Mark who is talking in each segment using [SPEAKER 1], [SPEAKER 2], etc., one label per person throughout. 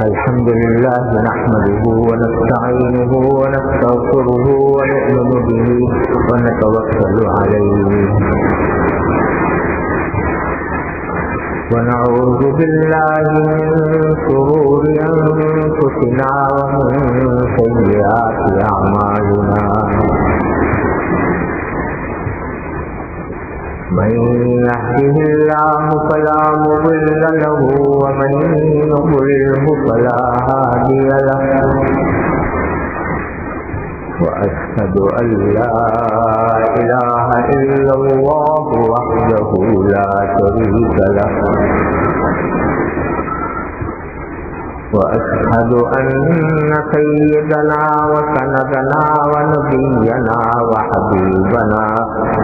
[SPEAKER 1] الحمد لله نحمده ونستعينه ونستغفره ونؤمن به ونتوكل عليه ونعوذ بالله من شرور أنفسنا ومن سيئات أعمالنا من يهده الله فلا مضل له ومن يضلله فلا هادي له وأشهد أن لا إله إلا الله وحده لا شريك له وأشهد أن سيدنا وسندنا ونبينا وحبيبنا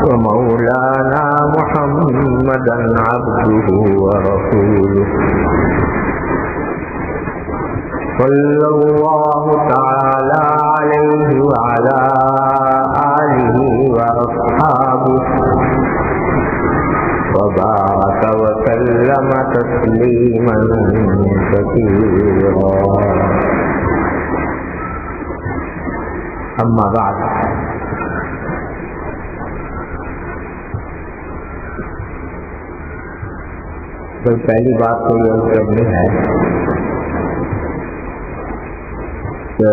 [SPEAKER 1] ومولانا محمدا عبده ورسوله صلى الله تعالى عليه وعلى آله وأصحابه وبارك وسلم تسليما كثيرا أما بعد تو پہلی بات تو یہ کرنی ہے کہ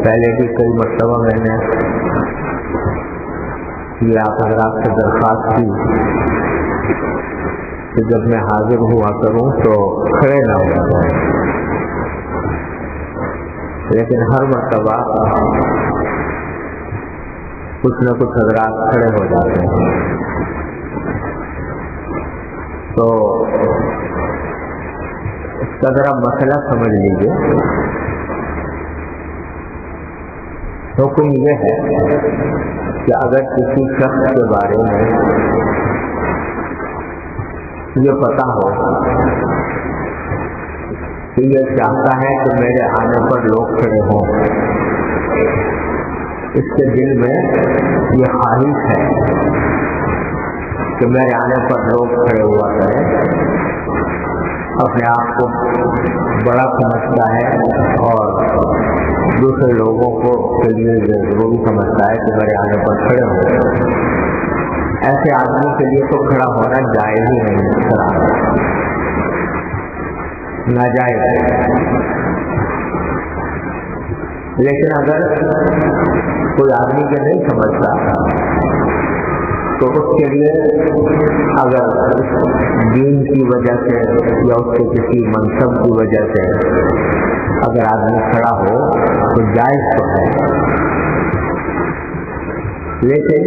[SPEAKER 1] پہلے بھی کئی مرتبہ میں نے یہ آپ حضرات سے درخواست کی کہ جب میں حاضر ہوا کروں تو کھڑے نہ ہوا کروں، لیکن ہر مرتبہ کچھ نہ کچھ حضرات کھڑے ہو جاتے ہیں، تو اس کا ذرا مسئلہ سمجھ لیجیے۔ حکم یہ ہے کہ اگر کسی شخص کے بارے میں یہ پتا ہو کہ یہ چاہتا ہے کہ میرے آنے پر لوگ کھڑے ہوں، اس کے دل میں یہ خواہش ہے کہ میرے آنے پر لوگ کھڑے ہوا کریں، اپنے آپ کو بڑا سمجھتا ہے اور دوسرے لوگوں کو کے لیے ضروری سمجھتا ہے کہ میرے آنے پر کھڑے ہوں۔ ایسے آدمی کے لیے تو کھڑا ہونا جائز ہی نہیں، ناجائز ہے۔ لیکن اگر کوئی آدمی کے نہیں سمجھتا تو اس کے لیے اگر دین کی وجہ سے یا اس کے کسی منصب کی وجہ سے اگر آدمی کھڑا ہو تو جائز تو ہے، لیکن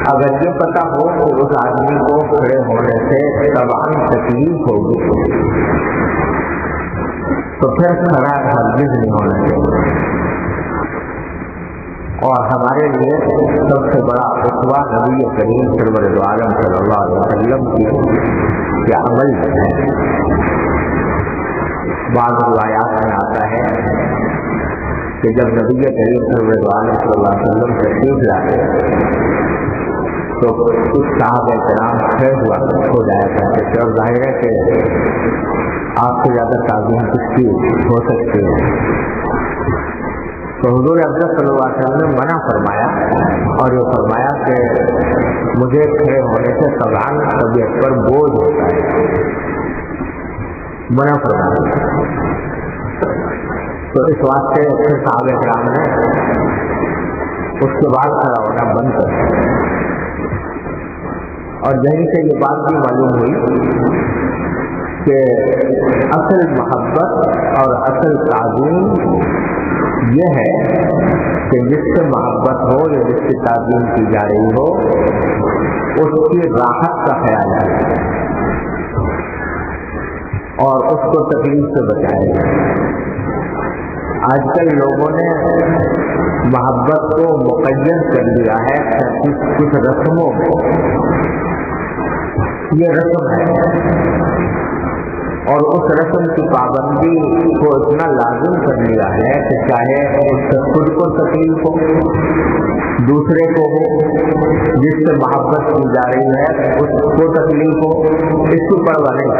[SPEAKER 1] اگر یہ پتا ہو کہ اس آدمی کو کھڑے ہونے سے طبعاً تکلیف ہوگی تو پھر کھڑا ہرگز نہیں ہونا چاہیے۔ اور ہمارے لیے سب سے بڑا اسوہ نبی کریم سرور عالم صلی اللہ علیہ وسلم کی عمل ہے۔ بعض روایات میں آتا ہے کہ جب نبی کریم سرور عالم صلی اللہ علیہ وسلم تشریف لاتے تو کچھ صحابہ کرام کھڑے ہو جایا کرتے تھے، اور ظاہر ہے کہ آپ سے زیادہ تعظیم کس کی ہو سکتی ہے۔ تو حضور افضل صلی اللہ علیہ وسلم نے منع فرمایا، اور یہ فرمایا کہ مجھے کھڑے ہونے سے طبعاً طبیعت پر بوجھ ہوتا ہے، منع فرمایا۔ تو اس واسطے پھر صحابہ کرام نے اس کے بعد کھڑا ہونا بند کر دیا، اور یہیں سے یہ بات بھی معلوم ہوئی کہ اصل محبت اور اصل تعظیم یہ ہے کہ جس سے محبت ہو یا جس کی تعظیم کی جا رہی ہو اس کی راحت کا خیال ہے اور اس کو تکلیف سے بچائے۔ آج کل لوگوں نے محبت کو مقید کر لیا ہے کچھ رسموں کو، یہ رسم ہے اور اس رسم کی پابندی کو اتنا لازم کر لیا ہے کہ چاہے اس سے خود کو تکلیف ہو، دوسرے کو ہو، جس سے محبت کی جا رہی ہے اس کو تکلیف ہو، اس کی پرواہ نہیں،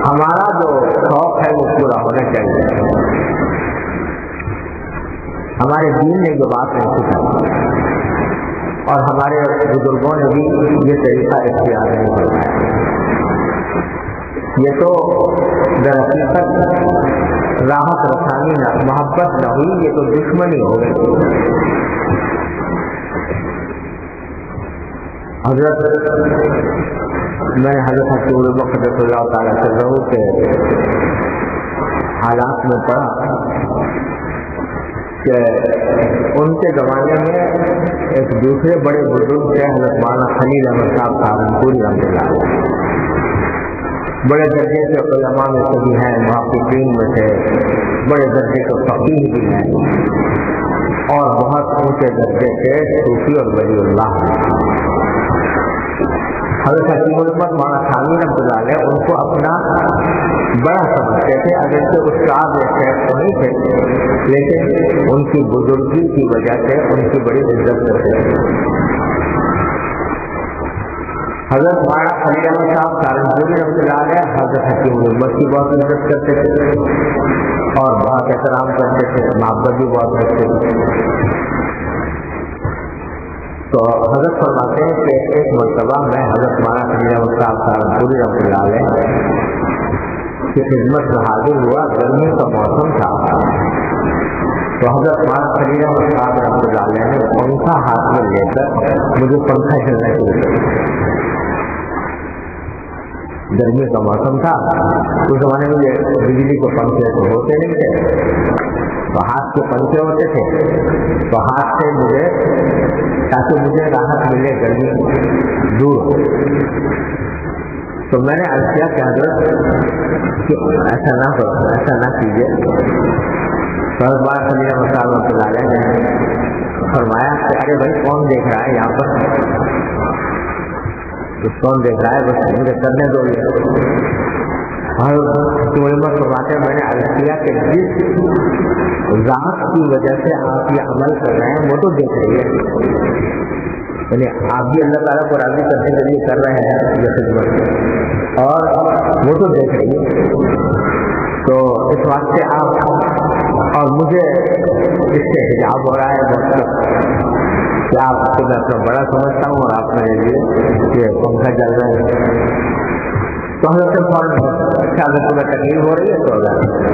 [SPEAKER 1] ہمارا جو شوق ہے وہ پورا ہونا چاہیے۔ ہمارے دین نے جو بات نہیں سکھائی اور ہمارے بزرگوں نے بھی یہ طریقہ اختیار نہیں کروایا، یہ تو در حقیقت راحت رسانی نہ، محبت نہ ہوئی، یہ تو دشمنی ہو گئی۔ میں حضرت حضور مقدس اللہ تعالیٰ سے کے حالات میں پڑھا کہ ان کے زمانے میں ایک دوسرے بڑے بزرگ تھے، حضرت مولانا خلیل احمد صاحب سہارنپوری رحمۃ اللہ علیہ، بڑے درجے کے علماء میں سے بھی ہیں، محققین میں سے بڑے درجے کے فقیہ بھی ہیں، اور بہت اونچے درجے کے صوفی اور ولی اللہ ہیں۔ حضرت حکیم الامت مولانا ثانوی رحمۃ اللہ علیہ ان کو اپنا بڑا سمجھتے تھے، اگرچہ استاد یا شیخ تو نہیں تھے، لیکن ان کی بزرگی کی وجہ سے ان کی بڑی عزت کرتے تھے۔ حضرت مولانا خلیل احمد صاحب سہارنپوری رحمۃ اللہ علیہ حضرت حکیم الامت کی بہت عزت کرتے تھے اور بہت احترام کرتے تھے، محبت بھی بہت رکھتے تھے۔ تو حضرت فرماتے ہیں کہ ایک مرتبہ میں حضرت مولانا خلیل احمد صاحب سہارنپوری رحمۃ اللہ علیہ کی خدمت میں حاضر ہوا، گرمی کا موسم تھا، تو حضرت مولانا خلیل احمد صاحب رحمۃ اللہ علیہ نے پنکھا ہاتھ میں لے کر مجھے پنکھا چلنا شروع کیا۔ گرمی کا موسم تھا، اس زمانے میں بجلی کے پنکھے تو ہوتے نہیں تھے، تو ہاتھ کے پنکھے ہوتے تھے، تو ہاتھ سے مجھے تاکہ مجھے راحت ملے، گرمی دور ہو۔ تو میں نے عرض کیا کہ حضرت کہ ایسا نہ کرو، ایسا نہ کیجیے۔ حضرت مولانا خلیل احمد صاحب رحمۃ اللہ علیہ نے فرمایا کہ ارے بھائی کون دیکھ رہا ہے یہاں پر، کون دیکھ رہا ہے، بس مجھے کرنے دو۔ اور فرماتے ہیں میں نے عرض کیا کہ جس ذات کی وجہ سے آپ یہ عمل کر رہے ہیں وہ تو دیکھ رہی ہے، یعنی آپ بھی اللہ تعالیٰ کو راضی کرنے کے لیے کر رہے ہیں یہ خدمت، اور وہ تو دیکھ رہی ہے۔ تو اس واسطے آپ اور مجھے اس سے حجاب ہو رہا ہے مطلب کہ آپ کو میں اپنا بڑا سمجھتا ہوں اور آپ میرے لیے یہ پنکھا چل رہا ہے۔ تو حضرت فوراً اچھا اگر تمہیں تکلیف ہو رہی ہے تو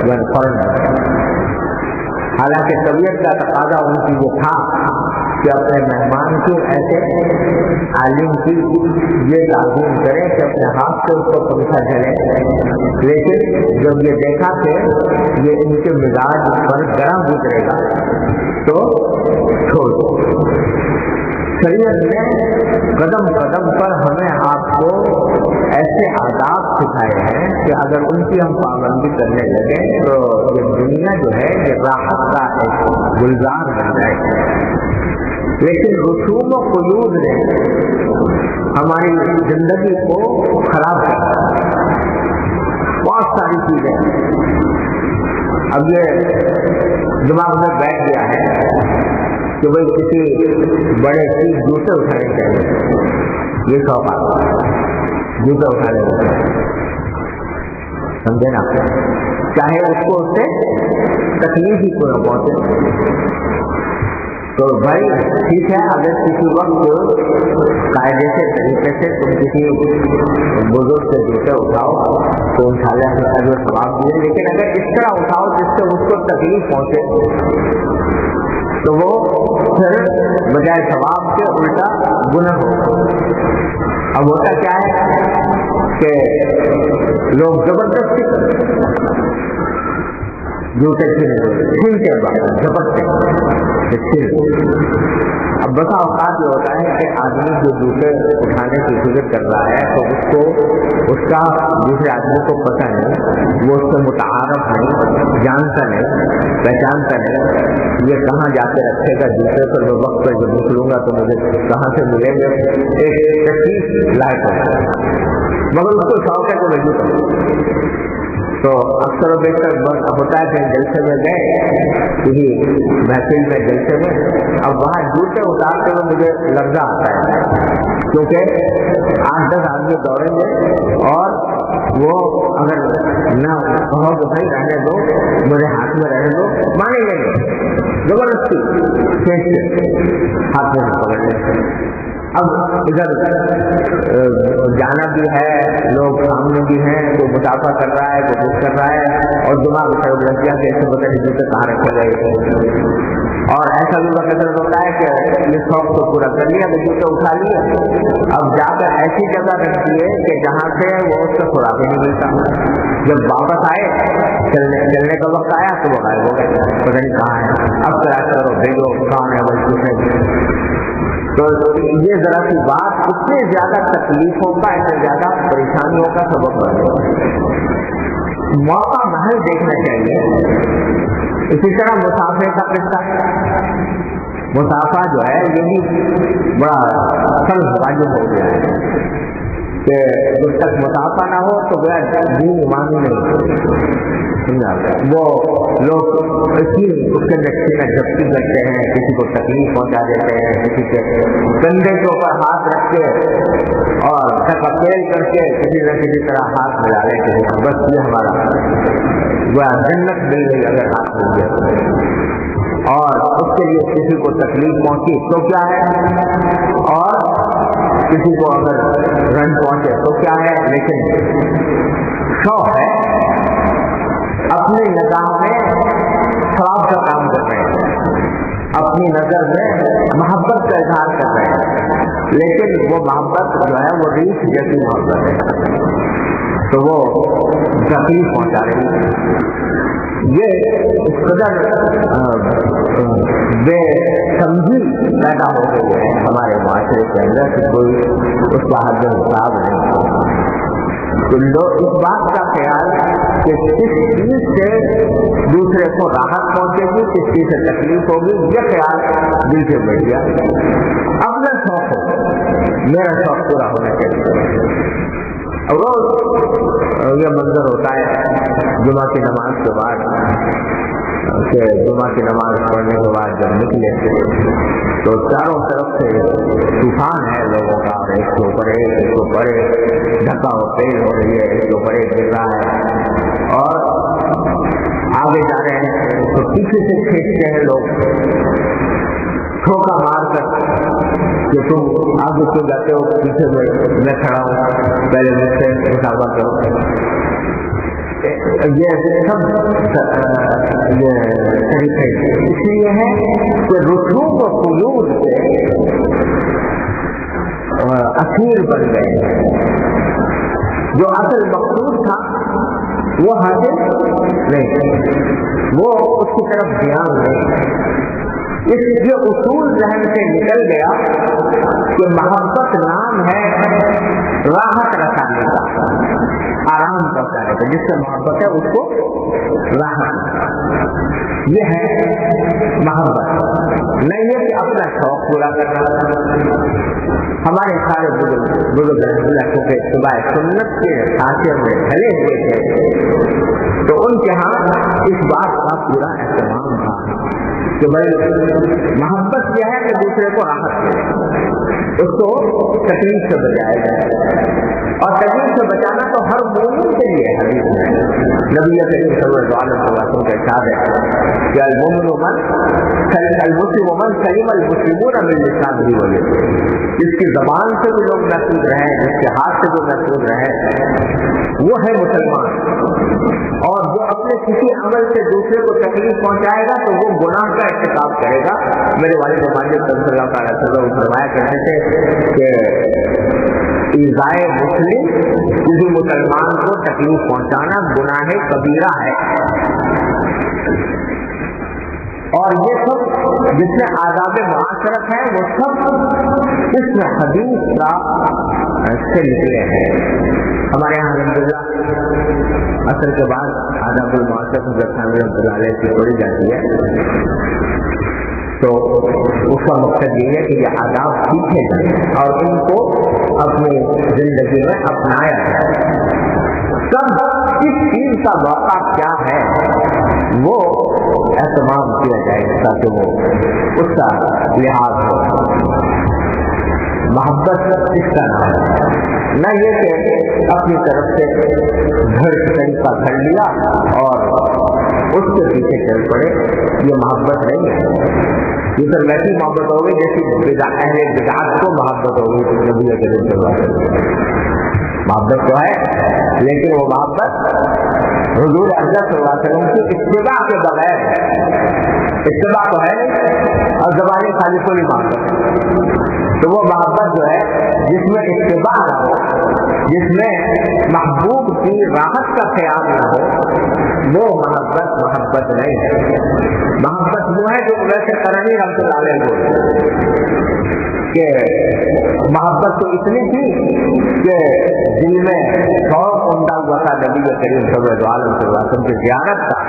[SPEAKER 1] میں فوراً، حالانکہ طبیعت کا تقاضا ان کی یہ تھا کہ اپنے مہمان کی ایسے عالم کی یہ تعظیم کریں کہ اپنے ہاتھ سے اس کو پنکھا چلے، لیکن جب یہ دیکھا کہ یہ ان کے مزاج پر گرم گزرے گا تو چھوڑ دو۔ شریعت نے قدم قدم پر ہمیں آپ کو ایسے آداب سکھائے ہیں کہ اگر ان کی ہم پابندی کرنے لگے تو یہ دنیا جو ہے یہ راحت کا ایک گلزار بن جائے گی، لیکن رسوم و قیود نے ہماری زندگی کو خراب کیا، بہت ساری چیزیں اب یہ دماغ میں بیٹھ گیا ہے کہ بھائی کسی بڑے چیز جوتے اٹھانے چاہیے، یہ شوق آتا ہے جوتے اٹھانے کا، سمجھے نا، چاہے اس کو اس سے تکلیف ہی کو نہ پہنچے۔ تو بھائی ٹھیک ہے، اگر کسی وقت قاعدے سے طریقے سے تم کسی بزرگ سے جوتے اٹھاؤ تو انشاءاللہ اجر ثواب دیں، لیکن اگر اس طرح اٹھاؤ جس سے اس کو تکلیف پہنچے تو وہ پھر بجائے ثواب کے الٹا گناہ ہو۔ اب ہوتا کیا ہے کہ لوگ زبردستی جوتے چھینتے بعد زبردستی، اب بسا اوقات یہ ہوتا ہے کہ آدمی جو جوتے اٹھانے کی فکر کر رہا ہے تو اس کو اس کا دوسرے آدمی کو پتہ نہیں، وہ اس سے متعارف نہیں، جانتا نہیں، پہچانتا نہیں، یہ کہاں جا کے رکھے گا جوتے پر، میں وقت پر جب نکلوں گا تو مجھے کہاں سے ملیں گے، ایک تکلیف لائق ہوتا ہے۔ مگر اس کو شوق ہے تو رجوع کرو. تو اکثر و بیشتر ہوتا ہے کہ جلسے میں گئے کسی محفل میں جلسے میں، اب وہاں جوتے اتارتے ہوئے مجھے لفظہ آتا ہے، کیونکہ 8-10 آدمی دوڑیں گے اور وہ اگر نہ کہو تو بھائی رہنے دو، میرے ہاتھ میں رہنے دو، مانیں گے نہیں، زبردستی کھینچ کے ہاتھ میں پکڑ لیں. اب ادھر جانا بھی ہے، لوگ سامنے بھی ہیں، کوئی مسافر کر رہا ہے، کوئی کچھ کر رہا ہے، اور دماغ طرف لگیا کہ ایسے پتہ نہیں جوتے کہاں رکھے گئے. اور ایسا بھی وقت ہوتا ہے کہ یہ شوق تو پورا کر لیا، جوتے اٹھا لیے، اب جا کر ایسی جگہ رکھ دیے کہ جہاں سے وہ اس کا خوراک ہی نہیں ملتا. جب واپس آئے چلنے کا وقت آیا تو وہ غائب ہو گئے، پتہ نہیں کہاں ہے. اب کیا کرو، بھیجو کہاں ہے بس دوسرے. تو یہ ذرا سی بات اتنے زیادہ تکلیفوں کا، اتنے زیادہ پریشانیوں کا سبب بن گیا. موقع محل دیکھنا چاہیے. اسی طرح مسافر کا قصہ، مسافر جو ہے یہ بھی بڑا سخت واجب ہو گیا ہے کہ جب تک مسافر نہ ہو تو دین ایمان نہیں. وہ لوگ اس کے نقشے میں جبکہ کرتے ہیں، کسی کو تکلیف پہنچا دیتے ہیں، کسی کے کندھے کے اوپر ہاتھ رکھ کے اور تکیل کر کے کسی نہ کسی طرح ہاتھ ملا لیتے ہیں. بس یہ ہمارا وہ جنت مل گئی اگر ہاتھ مل گیا، اور اس کے لیے کسی کو تکلیف پہنچی تو کیا ہے، اور کسی کو اگر رن پہنچے تو کیا ہے. لیکن شوق ہے، اپنی نگاہ میں ثواب کا کام کر رہے ہیں، اپنی نظر میں محبت کا اظہار کر رہے ہیں، لیکن وہ محبت جو ہے وہ ریچھ جیسی محبت ہے، تو وہ تکلیف پہنچا رہی ہے. یہ اس قدر بے سمجھی پیدا ہو گئی ہے ہمارے معاشرے کے اندر کہ کوئی اس کا حد حساب نہیں. تو لوگ اس بات کا خیال کہ کس چیز سے دوسرے کو راحت پہنچے گی، کس چیز سے تکلیف ہوگی، یہ خیال دل سے بیٹھ گیا. اپنا شوق ہو، میرا شوق پورا ہونا چاہیے. روز یہ منظر ہوتا ہے جمعہ کی نماز کے بعد کہ جمعہ کی نماز پڑھنے کے بعد جب نکلے تو چاروں طرف سے طوفان ہے لوگوں کا، اور ایک کے اوپر ایک، ایک کے اوپر ایک، ڈھکا ہو تیز ہو رہی ہے، ایک کے اوپر ایک گر رہا ہے، اور آگے جا رہے ہیں تو پیچھے سے کھینچتے ہیں لوگ ٹھوکا مار کر کہ تم آگے کیوں جاتے ہو، پیچھے میں کھڑا ہوں، پہلے مجھ سے مسافہ کرو. یہ سب یہ طریقے اس لیے ہے کہ رسوم و قیود سے اسیر بن گئے. جو اصل مقصود تھا وہ حاصل نہیں، وہ اس کی طرف دھیان نہیں. اس لیے اصول ذہن سے نکل گیا کہ محبت نام ہے راحت رسانے کا، آرام پہنچانے کا. جس سے محبت ہے اس کو راحت، یہ ہے محبت. نہیں ہے کہ اپنا شوق پورا کرنا. ہمارے سارے بزرگ کے صبح سنت کے خاصیت میں ڈھلے ہوئے تھے تو ان کے ہاں اس بات کا پورا اہتمام تھا کہ بھائی محبت یہ ہے کہ دوسرے کو راحت دے، اس کو تکلیف سے بچائے جائے، اور تکلیف سے بچانا تو ہر مومن کے لیے حدیث ہے. نبی کریم صلی اللہ علیہ وسلم کا ارشاد ہے کہ المسلم من سلم المسلمون من لسانه ويده. جس کی زبان سے بھی لوگ محفوظ رہیں، جس کے ہاتھ سے بھی محفوظ رہیں، وہ ہے مسلمان. اور جو اپنے کسی عمل سے دوسرے کو تکلیف پہنچائے گا تو وہ گناہ کا ارتکاب کرے گا. میرے والد ماجد صلی اللہ علیہ وسلم فرمایا کرتے تھے کہ ایذائے مسلم، کسی مسلمان کو تکلیف پہنچانا گناہ کبیرہ ہے. اور یہ سب جس میں آداب معاشرت ہے وہ سب اس حدیث کا سے نکلے ہیں. ہمارے یہاں الحمدللہ عصر کے بعد آداب المعاشرت رحمۃ اللہ علیہ کی پڑھی جاتی ہے. تو اس کا مقصد یہ ہے کہ یہ آداب سیکھے جائیں اور ان کو اپنی زندگی میں اپنایا جائے. سب کس چیز کا موقع کیا ہے وہ اہتمام کیا جائے تاکہ وہ اس کا لحاظ ہو. محبت اس کا نام ہے، نہ یہ کہ اپنی طرف سے گھر طریقہ گھڑ لیا اور اس کے پیچھے چل پڑے. یہ محبت نہیں ہے. یہ سر ویسی محبت ہوگی جیسی اہل بدعت کو محبت ہوگی تو نبی کریم صلی اللہ علیہ وسلم. محبت تو ہے لیکن وہ محبت حضور اکرم صلی اللہ علیہ وسلم کی اتباع کے بغیر ہے. اتباع تو ہے نہیں اور زبانی خالی کو نہیں محبت. تو وہ محبت جو ہے جس میں اتباع نہ ہو، جس میں محبوب کی راحت کا خیال نہ ہو، وہ محبت نہیں ہے. محبت وہ ہے جو ویسے کرنی رحمۃ اللہ علیہ کو کہ محبت تو اتنی تھی کہ دل میں شوق عمدہ ہوا تھا نبی کریم صلی اللہ علیہ وسلم کی زیارت کا،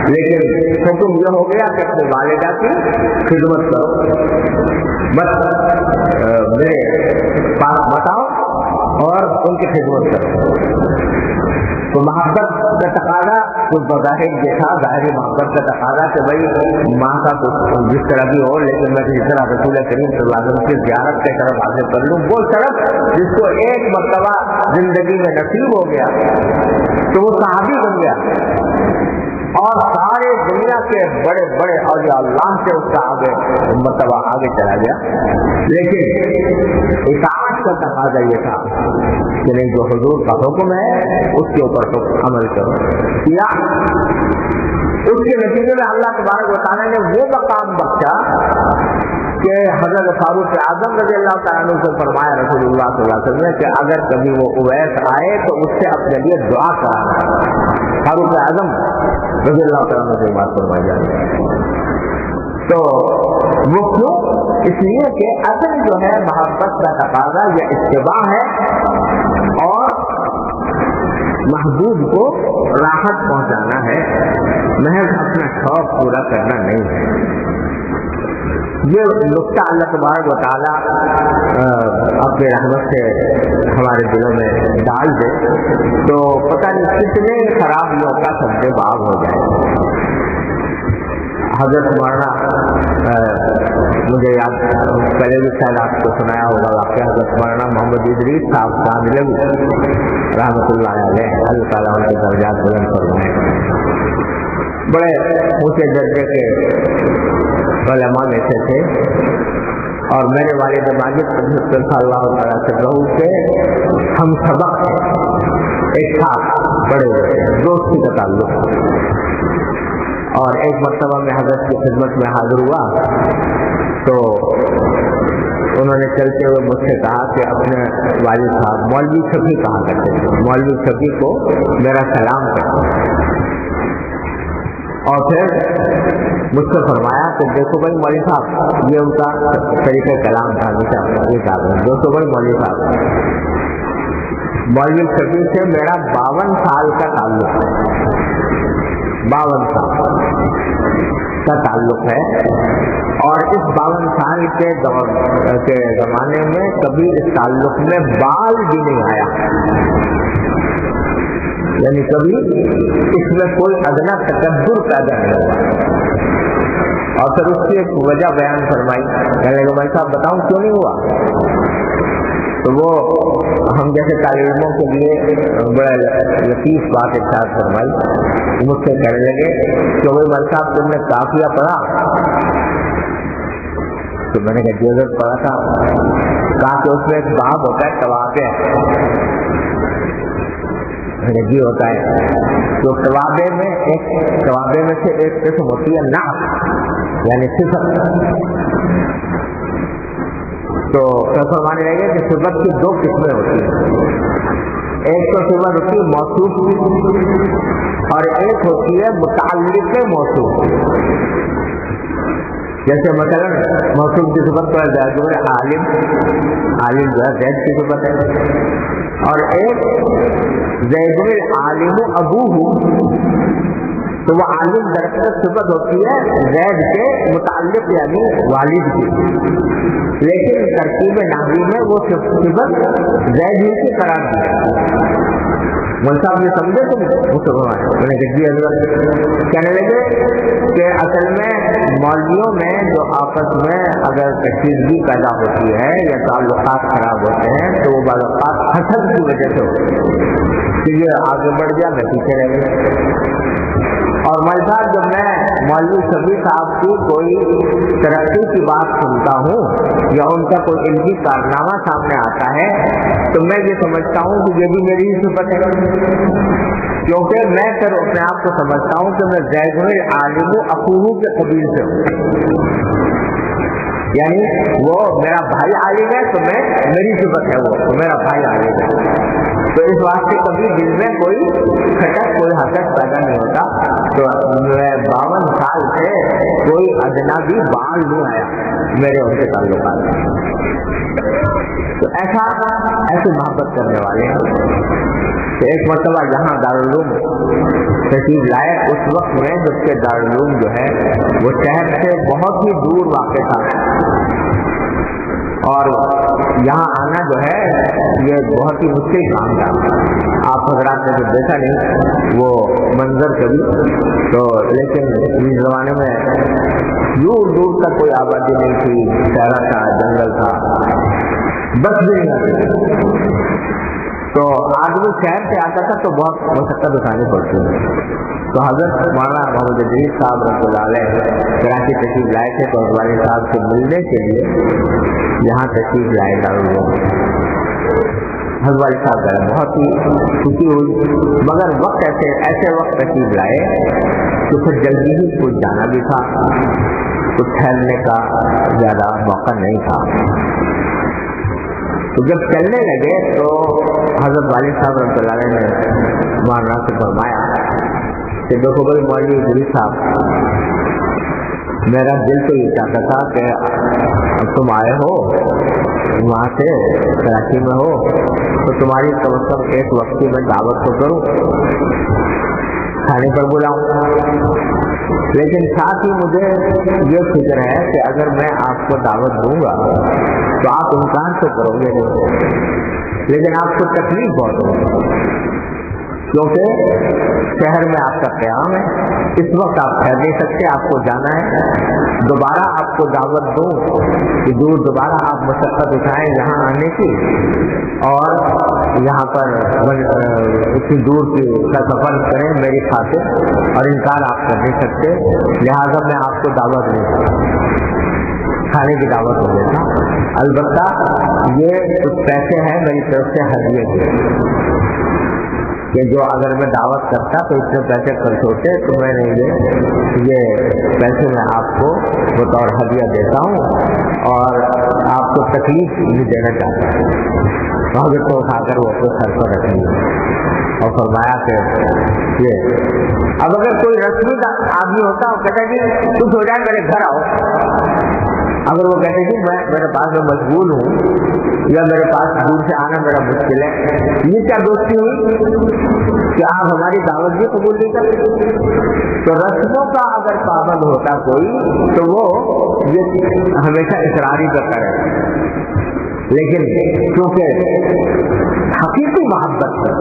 [SPEAKER 1] لیکن حکم یہ ہو گیا کہ اپنے والدہ کی خدمت کرو، بس میرے پاس بتاؤ اور ان کی خدمت کرو. تو محبت کا تقاضا کچھ بظاہر یہ تھا، ظاہری محبت کا تقاضا کہ بھائی ماں کا جس طرح بھی ہو لیکن میں جس طرح رسول کریم صلی اللہ علیہ وسلم کی زیارت کی طرف حاصل کر لوں. وہ طرف جس کو ایک مرتبہ زندگی میں نصیب ہو گیا تو وہ صحابی بن گیا اور سارے دنیا کے بڑے بڑے اولیاء اللہ سے اس کا مرتبہ آگے چلا گیا. لیکن اطاعت کا تقاضا یہ تھا کہ نہیں، جو حضور کا حکم ہے اس کے اوپر تو عمل کرو. کیا اس کے نتیجے میں اللہ تبارک و تعالیٰ نے وہ مقام بخشا کہ حضرت فاروق اعظم رضی اللہ تعالیٰ عنہ سے فرمایا رسول اللہ صلی اللہ علیہ وسلم نے کہ اگر کبھی وہ اویس آئے تو اس سے اپنے لیے دعا کرانا. فاروق اعظم رضی اللہ تعالیٰ عنہ سے بات فرمائی جاتی. تو وہ کیوں؟ اس لیے کہ اصل جو ہے محبت کا تقاضا یہ اتباع ہے اور محبوب کو راحت پہنچانا ہے، محض اپنا شوق پورا کرنا نہیں ہے. یہ نقطہ اللہ تبارک و تعالیٰ اپنے رحمت سے ہمارے دلوں میں ڈال دے تو پتہ نہیں کتنے خرابیوں کا سبب باب ہو جائے. حضرت مولانا مجھے یاد پہلے بھی شاید آپ کو سنایا ہوگا واقعہ، حضرت مولانا محمد ادریس صاحب کاملوی رحمۃ اللہ علیہ، اللہ تعالیٰ ان کے درجات بلند فرمائے. بڑے اونچے درجے کے علماء میں سے تھے اور میرے والد ماجد صلی اللہ تعالیٰ سے رہو کے ہم سبق ایک ساتھ بڑے دوستی کا تعلق. اور ایک مرتبہ میں حضرت کی خدمت میں حاضر ہوا تو انہوں نے چلتے ہوئے مجھ سے کہا کہ اپنے والد صاحب مولوی شفیع کہا کرتے تھے، مولوی شفیع کو میرا سلام کرتے. اور پھر مجھ سے فرمایا کہ دیکھو بھائی مولوی صاحب، یہ ان کا طریقہ کلام تھا. دوستو بھائی مولوی صاحب، مولوی شفیع سے میرا 52 سال کا تعلق ہے، 52 سال کا تعلق ہے اور اس 52 سال کے دور کے زمانے میں کبھی اس تعلق میں بال بھی نہیں آیا، یعنی کبھی اس میں کوئی ادنا تکبر پیدا نہیں ہوا. اور پھر اس کی ایک وجہ بیان فرمائی، کہنے لگے بھائی صاحب بتاؤں کیوں نہیں ہوا؟ تو وہ ہم جیسے طالب علموں کے لیے بڑا لطیف بات ایک ساتھ فرمائی. مجھ سے کہنے لگے کہ وہ مول صاحب تم نے قافیہ پڑھا؟ تو میں نے کہا جی حضرت پڑھا تھا. کہا کہ اس میں ایک باب ہوتا ہے توابع، جی ہوتا ہے. تو توابع میں سے ایک قسم ہوتی ہے نعت یعنی صفت. تو فرمانے لگے کہ صفت کی 2 قسمیں ہوتی ہیں، ایک تو صفت ہوتی ہے موصوف اور ایک ہوتی ہے متعلق موصوف. جیسے مثلا موصوف کی صفت تو ہے عالم، عالم جو ہے زید کی صفت ہے، اور ایک زید العالم ابوہ، تو وہ عالم دراصل صفت ہوتی ہے زید کے متعلق یعنی والد کی، لیکن ترکیب نحوی میں وہ صفت زید ہی کی قرار دی ہے۔ مول صاحب یہ سمجھے تم؟ میں نے کہا جی حضرت۔ کہنے لگے کہ اصل میں مولویوں میں جو آپس میں اگر کشیدگی پیدا ہوتی ہے یا تعلقات خراب ہوتے ہیں تو وہ بعض اوقات حسد کی وجہ سے ہوتے ہیں کہ یہ آگے بڑھ گیا میں پیچھے رہ گیا۔ اور مول صاحب جب میں مولوی شفیع صاحب کی کوئی ترقی کی بات سنتا ہوں یا ان کا کوئی علمی کارنامہ سامنے آتا ہے تو میں یہ سمجھتا ہوں کہ یہ بھی میری ہی صفت ہے، کیونکہ میں پھر اپنے آپ کو سمجھتا ہوں کہ میں زید عالم اخوہ کے قبیل سے ہوں، یعنی وہ میرا بھائی عالم ہے تو میں میری صفت ہے وہ تو میرا بھائی عالم ہے، تو اس واسطے کبھی دل میں کوئی کھٹک کوئی حسد پیدا نہیں ہوتا۔ تو میں 52 سال سے کوئی ادنا بھی بال نہیں آیا میرے ان کے تعلقات میں، تو ایسے محبت کرنے والے ہیں۔ تو ایک مرتبہ یہاں دارالعلوم تشریف لائے، اس وقت میں جب کہ دارالعلوم جو ہے وہ شہر سے بہت ہی دور واقع تھا اور یہاں آنا جو ہے یہ بہت ہی مشکل کام تھا۔ آپ حضرات نے جو دیکھا نہیں وہ منظر کبھی تو، لیکن اس زمانے میں دور دور تک کوئی آبادی نہیں تھی، صحرا تھا، جنگل تھا، بس بھی نہیں آتی، تو آدمی شہر سے آتا تھا تو بہت مشقت اٹھانی پڑتی ہے۔ تو حضرت مولانا محمد ادریس صاحب رحمۃ اللہ علیہ کراچی تشریف لائے تھے تو والد صاحب سے ملنے کے لیے یہاں تشریف لائے دارالعلوم۔ حضرت والد صاحب کا بہت ہی خوشی ہوئی، مگر وقت ایسے وقت تشریف لائے تو پھر جلدی ہی کچھ جانا بھی تھا، کچھ ٹھہرنے کا زیادہ موقع نہیں تھا۔ تو جب چلنے لگے تو حضرت والد صاحب رحمۃ اللہ علیہ نے مولانا سے فرمایا کہ دیکھو بھائی مولوی ادریس صاحب، میرا دل تو یہ چاہتا تھا کہ اب تم آئے ہو وہاں سے کراچی میں ہو تو تمہاری کم از کم ایک وقت کی میں دعوت تو کروں، کھانے پر بلاؤں، لیکن ساتھ ہی مجھے یہ فکر ہے کہ اگر میں آپ کو دعوت دوں گا تو آپ انکار تو کرو گے نہیں، لیکن آپ کو تکلیف بہت ہوگی کیونکہ شہر میں آپ کا قیام ہے، اس وقت آپ ٹھہر نہیں سکتے، آپ کو جانا ہے، دوبارہ آپ کو دعوت دوں کہ دور دوبارہ آپ مشقت اٹھائیں یہاں آنے کی اور یہاں پر اتنی دور کی کا سفر کریں میری خاطر، اور انکار آپ کر نہیں سکتے، لہٰذا میں آپ کو دعوت نہیں کرتا، کھانے کی دعوت ہو دیتا، البتہ یہ کچھ پیسے ہیں میری طرف سے ہدیے کے کہ جو اگر میں دعوت کرتا تو اتنے پیسے خرچ ہوتے تو میں یہ پیسے میں آپ کو بطور ہدیہ دیتا ہوں اور آپ کو تکلیف نہیں دینا چاہتا ہوں۔ حضرت کو اٹھا کر وہ اپنے سر پر رکھیں گے اور فرمایا کہ یہ اب اگر کوئی رسمی آدمی ہوتا وہ کہتا جی کچھ ہو جائے میرے گھر آؤ، اگر وہ کہتے جی میں میرے پاس میں مشغول ہوں یا میرے پاس دور سے آنا میرا مشکل ہے، یہ کیا دوستی ہوئی کہ آپ ہماری دعوت بھی قبول نہیں کرتے؟ تو رسموں کا اگر پابند ہوتا کوئی تو وہ یہ ہمیشہ اصراری کرتا رہتا، لیکن کیونکہ حقیقی محبت کا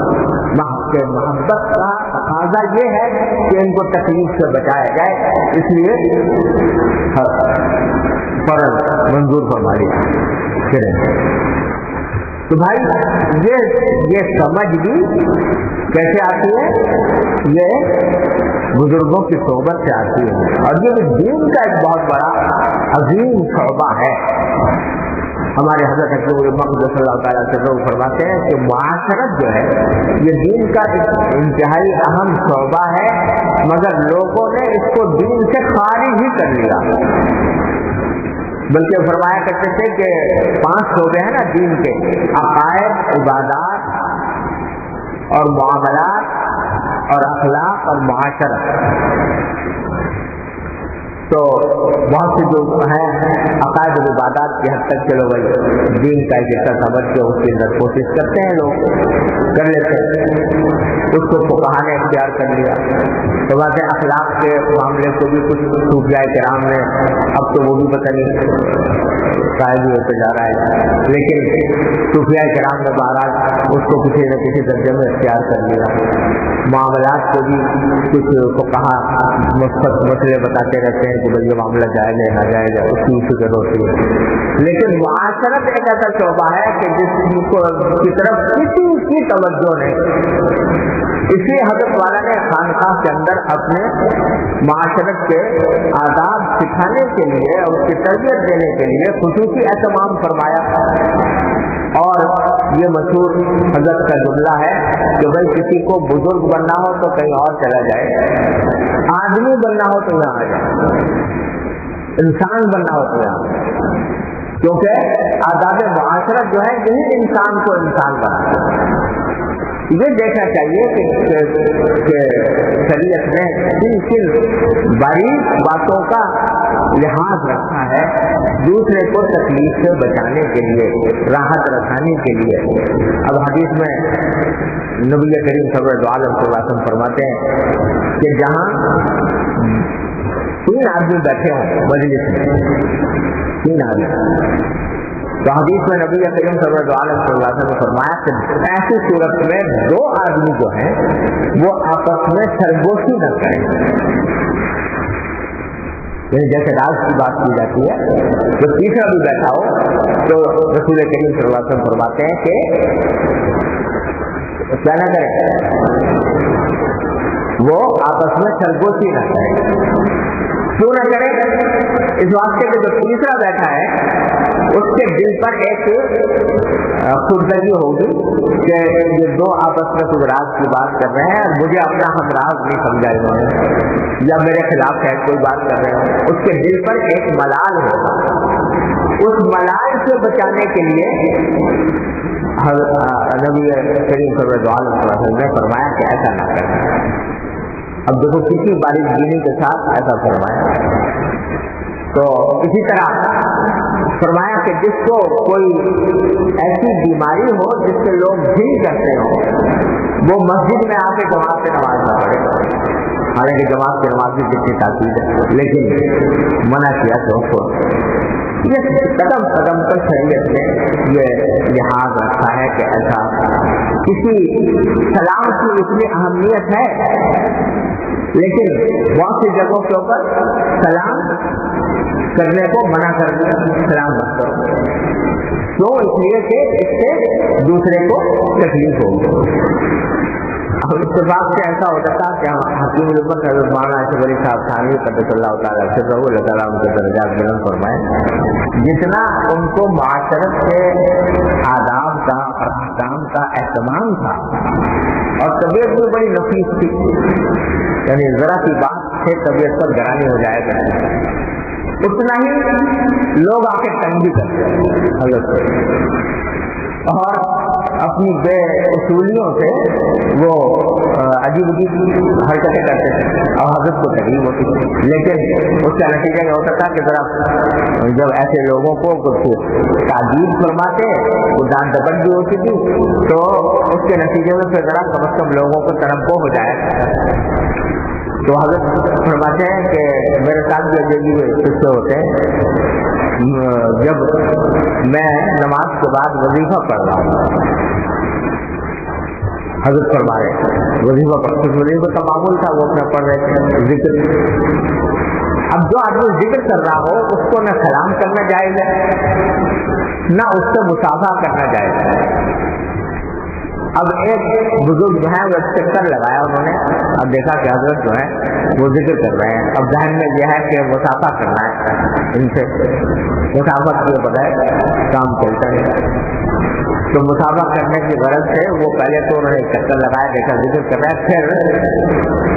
[SPEAKER 1] تقاضا یہ ہے کہ ان کو تکلیف سے بچایا جائے، اس لیے فرض منظور فرما لیا۔ تو بھائی یہ سمجھ بھی کیسے آتی ہے؟ یہ بزرگوں کی صحبت سے آتی ہے، اور یہ دین کا ایک بہت بڑا عظیم شعبہ ہے۔ ہمارے حضرت صلی اللہ تعالیٰ وسلم فرماتے ہیں کہ معاشرت جو ہے یہ دین کا ایک انتہائی اہم شعبہ ہے، مگر لوگوں نے اس کو دین سے خارج ہی کر لیا، بلکہ فرمایا کرتے تھے کہ 5 شعبے ہیں نا دین کے، عقائد، عبادات اور معاملات اور اخلاق اور معاشرت، تو بہت سے جو ہیں عقائد و عبادات کی حد تک چلو بھائی دین کا ایک حصہ سمجھ کے اس کے اندر کوشش کرتے ہیں، لوگ کر لیتے ہیں، اس کو فقہا نے اختیار کر لیا۔ تو بات ہے اخلاق کے معاملے کو بھی کچھ صوفیاء کرام نے، اب تو وہ بھی پتہ نہیں قائد ہوتے جا رہا ہے، لیکن صوفیاء کرام نے بہرحال اس کو کسی نہ کسی درجے میں اختیار کر لیا۔ معاملات کو بھی کچھ فقہا مثبت مسئلے بتاتے رہتے ہیں کہ بھائی یہ معاملہ جائز ہے ناجائز ہے، اس کی فکر ہوتی ہے، لیکن معاشرت ایک ایسا شعبہ ہے کہ جس کی طرف کسی کی توجہ نہیں۔ اس لیے حضرت والا نے خانقاہ کے اندر اپنے معاشرت کے آداب سکھانے کے لیے اور اس کی تربیت دینے کے لیے خصوصی اہتمام فرمایا، اور یہ مشہور حضرت کا جملہ ہے کہ بھائی کسی کو بزرگ بننا ہو تو کہیں اور چلا جائے، آدمی بننا ہو تو یہاں آ جائے، انسان بننا ہو تو یہاں، کیونکہ آداب معاشرت جو ہے یہی انسان کو انسان بناتا ہے۔ یہ دیکھنا چاہیے کہ شریعت نے کن کن باریک باتوں کا لحاظ رکھا ہے دوسرے کو تکلیف سے بچانے کے لیے، راحت رکھانے کے لیے۔ اب حدیث میں نبی کریم صلی اللہ علیہ وسلم فرماتے ہیں کہ جہاں 3 آدمی بیٹھے ہوں مجلس میں، 3 آدمی، تو حدیث میں نبی کریم صلی اللہ علیہ وسلم نے فرمایا کہ ایسی صورت میں 2 آدمی جو ہیں وہ آپس میں سرگوشی نہ کریں، یعنی جیسے راز کی بات کی جاتی ہے، جو تیسرا بھی بیٹھا ہو تو رسول کریم صلی اللہ علیہ وسلم فرماتے ہیں کہ کیا نہ کریں، وہ آپس میں سرگوشی نہ کریں۔ کیوں نہ کرے؟ اس واسطے کہ جو تیسرا بیٹھا ہے اس کے دل پر ایک خوردگی ہوگی کہ یہ 2 آپس میں کچھ راز کی بات کر رہے ہیں، مجھے اپنا ہم راز نہیں سمجھا انہوں نے، یا میرے خلاف ہے کوئی بات کر رہے ہیں، اس کے دل پر ایک ملال ہوگا۔ اس ملال سے بچانے کے لیے نبی کریم صلی اللہ علیہ وسلم نے فرمایا کہ ایسا نہ کریں۔ اب دیکھو کسی باریک بینی کے ساتھ ایسا فرمایا، تو اسی طرح فرمایا کہ جس کو کوئی ایسی بیماری ہو جس سے لوگ بھی کرتے ہوں وہ مسجد میں آ کے جماعت سے نماز نہ پڑھے، حالانکہ جماعت کی نماز بھی کتنی تاکید ہے، لیکن منع کیا تو اس کو۔ یہ قدم قدم پر شریعت نے یہ لحاظ رکھا ہے کہ ایسا کسی سلام کی اتنی اہمیت ہے، لیکن بہت سی جگہوں کے اوپر سلام کرنے کو منع کر دیا، سلام مت کرو، کیوں؟ اس لیے کہ اس سے دوسرے کو تکلیف ہوگی۔ اب اتفاق سے ایسا ہوتا تھا کہ حکیم الامت حضرت مولانا اشرف علی صاحب تھانوی قدس اللہ تعالیٰ سے رہو، اللہ تعالیٰ ان کے درجات بلند فرمائے، جتنا ان کو معاشرت کے آداب کا اور احکام کا اہتمام تھا اور طبیعت بھی بڑی نفیس تھی، یعنی ذرا سی بات سے طبیعت پر گرانی ہو جائے گا، اتنا ہی لوگ آ کے تنگ بھی کرتے حضرت سے، اور اپنی بے اصولیوں سے وہ عجیب عجیب حرکتیں کرتے تھے اور حضرت کو تکلیف ہوتی تھی، لیکن اس کا نتیجہ یہ ہوتا تھا کہ ذرا جب ایسے لوگوں کو کچھ تعجیب فرماتے وہ دان دبٹ بھی ہوتی تھی، تو اس کے نتیجے میں پھر ذرا کم از کم لوگوں کو تنبہ ہو جائے۔ تو حضرت فرماتے ہیں کہ میرے ساتھ بھی عجیب قصے ہوتے ہیں، جب میں نماز کے بعد وظیفہ پڑھ رہا ہوں، حضرت فرما رہے وظیفہ کا معمول تھا، وہ اپنا پڑھ رہے تھے ذکر۔ اب جو آدمی ذکر کر رہا ہو اس کو نہ سلام کرنا جائز ہے نہ اس سے مصافحہ کرنا جائز ہے۔ اب ایک بزرگ جو ہے وہ چکر لگایا انہوں نے، اب دیکھا کہ حضرت جو ہے وہ ذکر کر رہے ہیں، اب ذہن میں یہ ہے کہ مصافحہ کرنا ہے ان سے، مصافحہ کے بغیر کام چلتا ہے، تو مصافحہ کرنے کی غرض سے وہ پہلے تو انہوں نے چکر لگایا، دیکھا ذکر کر رہا ہے، پھر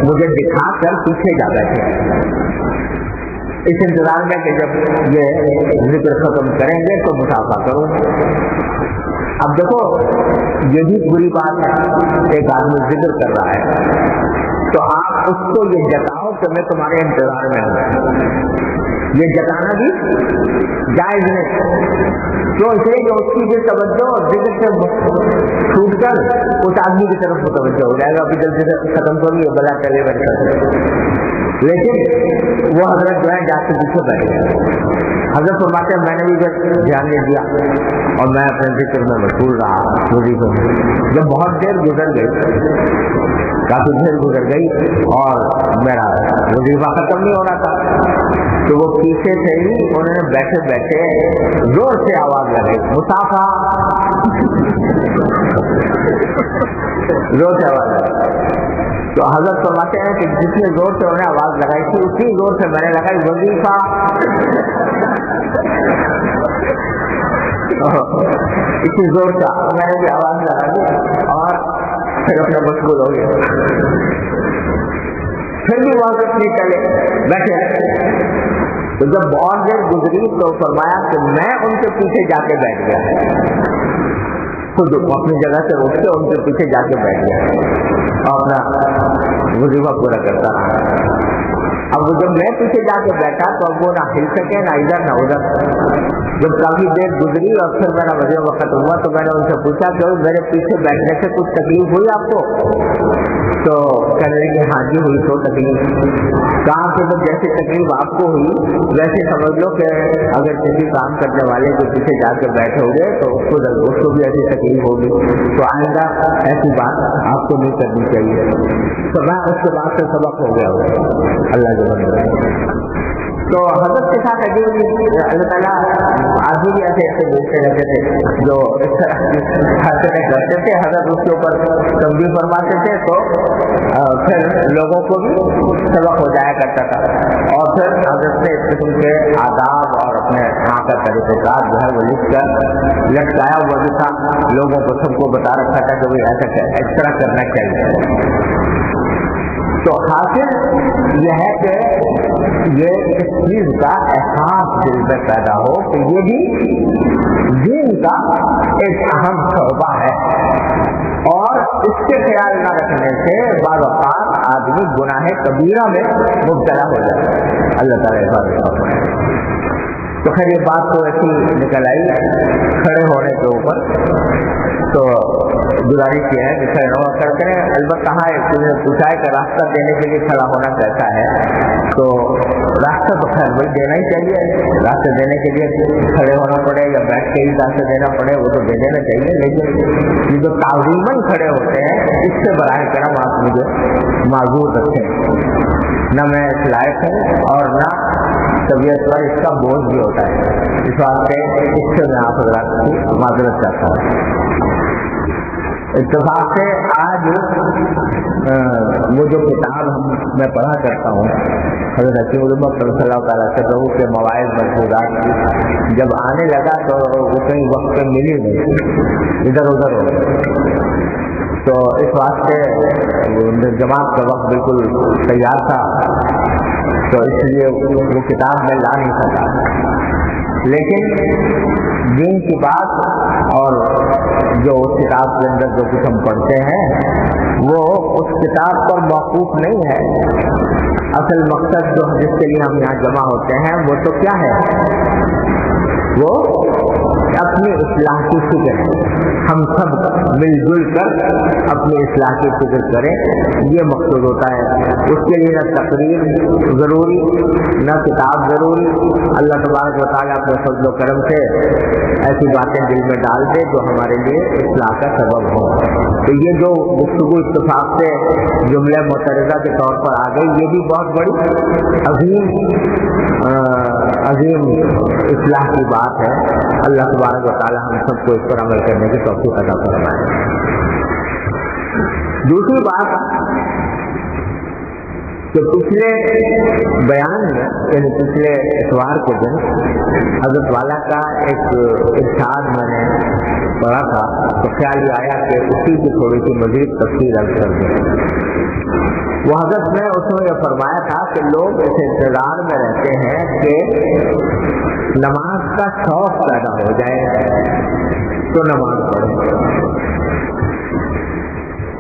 [SPEAKER 1] مجھے دکھا کر پیچھے جا بیٹھے اس انتظار میں کہ جب یہ ذکر ختم کریں گے تو مصافحہ کروں۔ اب دیکھو یہ بھی بری بات ہے، ایک آدمی ذکر کر رہا ہے تو آپ اس کو یہ جتاؤ کہ میں تمہارے انتظار میں ہوں. یہ جتانا بھی جائز نہیں. تو اس لیے کہ اس کی جو توجہ اور ذکر سے چھوٹ کر اس آدمی کی طرف متوجہ ہو جائے گا. ابھی جلدی سے ختم کریے بلا چلے بیٹھے. لیکن وہ حضرت جو ہے جا کے پیچھے بیٹھ گئے. حضرت فرماتے ہیں میں نے بھی جب دھیان نہیں دیا اور میں اپنے ذکر میں مشغول رہا وظیفے میں. جب بہت دیر گزر گئی, کافی دیر گزر گئی اور میرا وظیفہ ختم نہیں ہو رہا تھا, تو وہ پیچھے سے ہی انہوں نے بیٹھے بیٹھے زور سے آواز لگائی, مسافہ, زور سے آواز لگائی. تو حضرت فرماتے ہیں کہ جتنے زور سے انہوں نے آواز لگائی تھی اسی زور سے میں نے لگائی وظیفہ. اسی زور کا میں نے بھی آواز لگا دی اور پھر اپنا مشغول ہو گیا. پھر بھی وہاں سے نہیں چلے, بیٹھے. تو جب بہت دیر گزری تو فرمایا کہ میں ان کے پیچھے جا کے بیٹھ گیا, خود اپنی جگہ سے اٹھ کے ان کے پیچھے جا کے بیٹھ گیا اور اپنا وظیفہ پورا کرتا رہا. اب وہ جب میں پیچھے جا کے بیٹھا تو اب وہ نہ ہل سکے نہ ادھر نہ ادھر. جب کافی دیر گزری اور پھر میرا وظیفہ ختم ہوا تو میں نے ان سے پوچھا کہ میرے پیچھے بیٹھنے سے کچھ تکلیف ہوئی آپ کو؟ تو کہنے لگے کہ ہاں جی ہوئی تو تکلیف. کہاں سے تو جیسے تکلیف آپ کو ہوئی ویسے سمجھ لو کہ اگر کسی کام کرنے والے کے پیچھے جا کے بیٹھے ہو گے تو اس کو بھی ایسی تکلیف ہوگی. تو آئندہ ایسی بات آپ کو نہیں کرنی چاہیے. تو میں اس کے بعد سے سبق ہو گیا ہوں اللہ کے بندے. تو حضرت کے ساتھ عجیب اللہ تعالیٰ آدمی بھی ایسے دیکھتے رہتے تھے جو اس طرح حرکتیں کرتے تھے. حضرت اس کے اوپر تنبیہ فرماتے تھے تو پھر لوگوں کو بھی سبق ہو جایا کرتا تھا. اور پھر حضرت نے اس قسم کے آداب اور اپنے یہاں کا طریقہ کار جو ہے وہ لکھ کر لٹکایا ہوا بھی تھا. لوگوں کو سب کو بتا رکھا تھا کہ بھائی ایسا اس طرح کرنا چاہیے. تو حاصل یہ ہے کہ یہ اس چیز کا احساس دل میں پیدا ہو کہ یہ بھی دین کا ایک اہم شعبہ ہے, اور اس کے خیال نہ رکھنے سے بعض اوقات آدمی گناہ کبیرہ میں مبتلا ہو جاتا ہے. اللہ تعالیٰ حفاظت کرے. تو خیر یہ بات تو ایسی نکل آئی کھڑے ہونے کے اوپر. تو گزارش یہ ہے کہ کھڑے ہوا کرتے ہیں. البتہ ہاں ایک پوچھا ہے کہ راستہ دینے کے لیے کھڑا ہونا کیسا ہے, تو راستہ تو خیر وہی دینا ہی چاہیے. راستہ دینے کے لیے کھڑے ہونا پڑے یا بیٹھ کے ہی راستہ دینا پڑے وہ تو دے دینا چاہیے. لیکن یہ جو تعظیماً کھڑے ہوتے ہیں اس سے براہ کرم آپ مجھے معذور رکھیں. نہ میں اس لائق ہوں اور نہ طبیعت پر اس کا بوجھ بھی ہوتا ہے. اس واسطے اس سے میں آپ حضرات کی معذرت چاہتا ہوں. اتفاق سے آج وہ جو کتاب میں پڑھا کرتا ہوں حضرت حکیم علماء صلی اللہ تعالیٰ سے کے مواعظ ملفوظات کی جب آنے لگا تو وہ کہیں وقت پہ ملی نہیں, ادھر ادھر ہو. تو اس واسطے جماعت کا وقت بالکل تیار تھا تو اس لیے وہ کتاب میں لا نہیں سکا. لیکن دین کی بات اور جو اس کتاب کے اندر جو کچھ ہم پڑھتے ہیں وہ اس کتاب پر موقوف نہیں ہے. اصل مقصد جو جس کے لیے ہم یہاں جمع ہوتے ہیں وہ تو کیا ہے, وہ اپنی اصلاح کی فکر. ہم سب مل جل کر اپنی اصلاح کی فکر کریں, یہ مقصود ہوتا ہے. اس کے لیے نہ تقریر ضروری نہ کتاب ضروری. اللہ تبارک و تعالیٰ اپنے فضل و کرم سے ایسی باتیں دل میں ڈال دے جو ہمارے لیے اصلاح کا سبب ہو. تو یہ جو گفتگو اتفاق سے جملہ معترضہ کے طور پر آ گئی یہ بھی بہت بڑی عظیم اصلاح کی بات ہے. اللہ تبارک و تعالیٰ ہم سب کو اس پر عمل کرنے کی توفیق عطا فرمائے. دوسری بات کہ پچھلے بیان میں یعنی پچھلے اتوار کے دن حضرت والا کا ایک ارشاد میں نے پڑھا تھا تو خیال یہ آیا کہ اسی کی تھوڑی سی مزید تفصیل عرض کر دیں. وہ حضرت نے اس میں یہ فرمایا تھا کہ لوگ اس انتظار میں رہتے ہیں کہ نماز کا شوق پیدا ہو جائے تو نماز پڑھیں.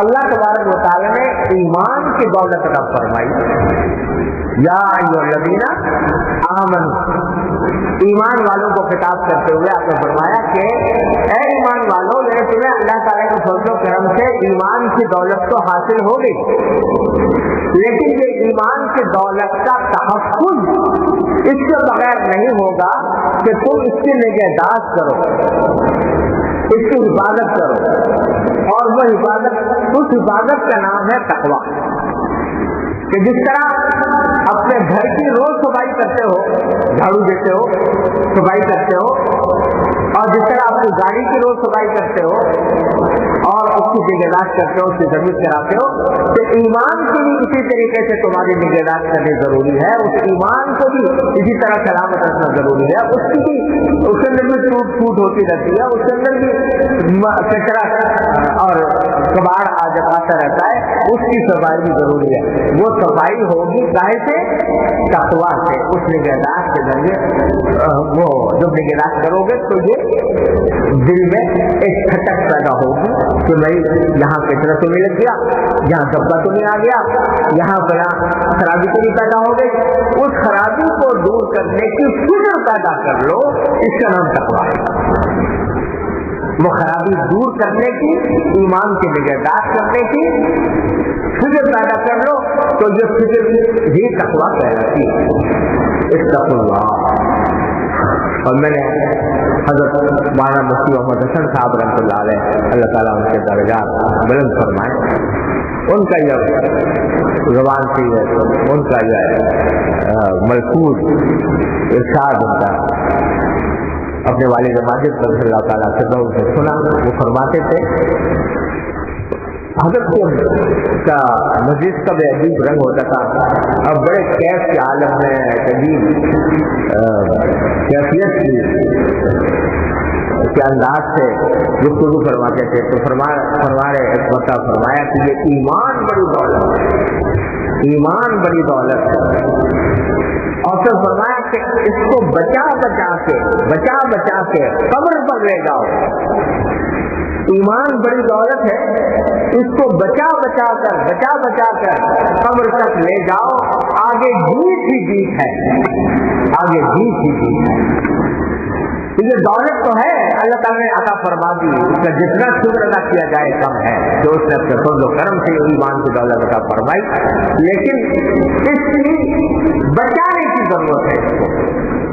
[SPEAKER 1] اللہ تبارک و تعالیٰ نے ایمان کی دولت عطا فرمائی. یا ایھا آمنو، ایمان والوں کو خطاب کرتے ہوئے آپ نے فرمایا کہ اے ایمان والوں، میں نے تمہیں اللہ تعالیٰ کے فضل و کرم سے ایمان کی دولت تو حاصل ہو گئی، لیکن یہ ایمان کی دولت کا تحفظ اس کے بغیر نہیں ہوگا کہ تم اس کی نگہداشت کرو، اس کی حفاظت کرو، اور وہ حفاظت، اس حفاظت کا نام ہے تقویٰ. کہ جس طرح اپنے گھر کی روز صفائی کرتے ہو، جھاڑو دیتے ہو، صفائی کرتے ہو، اور جس طرح اپنی گاڑی کی روز صفائی کرتے ہو اور اس کی نگہداشت کرتے ہو، اس کی سروس کراتے ہو، تو ایمان کی بھی اسی طریقے سے تمہاری نگہداشت کرنی ضروری ہے. اس ایمان کو بھی اسی طرح سلامت رکھنا ضروری ہے. اس کی بھی، اس کے اندر بھی ٹوٹ پھوٹ ہوتی رہتی ہے، اس کے اندر بھی کچرا اور کباڑ آتا رہتا ہے، اس کی صفائی بھی ضروری ہے. وہ صفائی ہوگی کاہے سے؟ تقویٰ سے. اس نگہداشت کے ذریعے وہ جب نگہداشت کرو گے تو یہ دل میں ایک کھٹک پیدا ہوگی کہ بھائی یہاں کچرا تو نہیں لگ گیا، یہاں دبا تو نہیں آ گیا، یہاں بڑا خرابی تو نہیں پیدا ہو گئی. اس خرابی کو دور کرنے کی فکر پیدا کر لو، اس کا نام تقویٰ ہے. وہ خرابی دور کرنے کی، ایمان کی نگہداشت کرنے کی فکر پیدا کر لو تو یہ فکر ہی تقویٰ کہلاتی ہے. اتقوا اللہ. اور میں نے حضرت مولانا مفتی محمد حسن صاحب رحمۃ اللہ علیہ، اللہ تعالیٰ ان کے درجات بلند فرمائے، ان کا یہ زبان سے ان کا یہ ملفوظ ارشاد ان کا اپنے والد ماجد رضی اللہ تعالیٰ سے سنا. وہ فرماتے تھے حضرت کا مجلس کا بھی عجیب رنگ ہوتا تھا، اب بڑے کیف کے عالم میں عجیب کیفیت کے انداز سے گفتگو فرماتے تھے. تو فرمارے ایک مرتبہ فرمایا کہ یہ ایمان بڑی دولت ہے، ایمان بڑی دولت ہے. اور پھر فرمایا کہ اس کو بچا بچا کے قبر پر لے جاؤ. ایمان بڑی دولت ہے، اس کو بچا بچا کر قبر تک لے جاؤ. آگے جیت ہی جیت ہے، آگے جیت ہی جیت ہے. یہ دولت تو ہے، اللہ تعالیٰ نے عطا فرما دی، اس کا جتنا شکر ادا کیا جائے کم ہے جو اس نے اپنے فضل و کرم سے ایمان کی دولت عطا فرمائی. لیکن اس کی بچانے کی ضرورت ہے. اس کو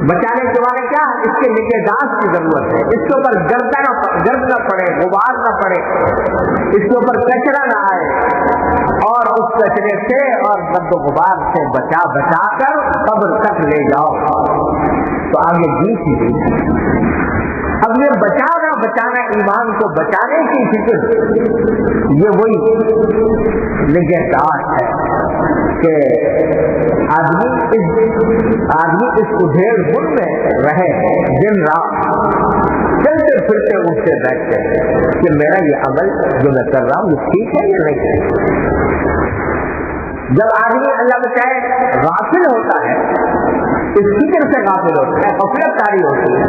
[SPEAKER 1] بچانے کے بارے کیا؟ اس کے نگہداشت کی ضرورت ہے. اس کے اوپر گرد نہ پڑے، غبار نہ پڑے، اس کے اوپر کچرا نہ آئے، اور اس کچرے سے اور گرد و غبار سے بچا کر قبر تک لے جاؤ تو آگے جیت ہی جیت. اب یہ بچانا ایمان کو بچانے کی فکر، یہ وہی نگہداشت ہے کہ آدمی اس ادھیڑ بن میں رہے دن رات، چلتے پھرتے اٹھتے بیٹھتے کہ میرا یہ عمل جو میں کر رہا ہوں یہ ٹھیک ہے یا نہیں. جب آدمی اللہ بچائے غافل ہوتا ہے، اس فکر سے غافل ہوتا ہے، غفلت طاری ہوتی ہے،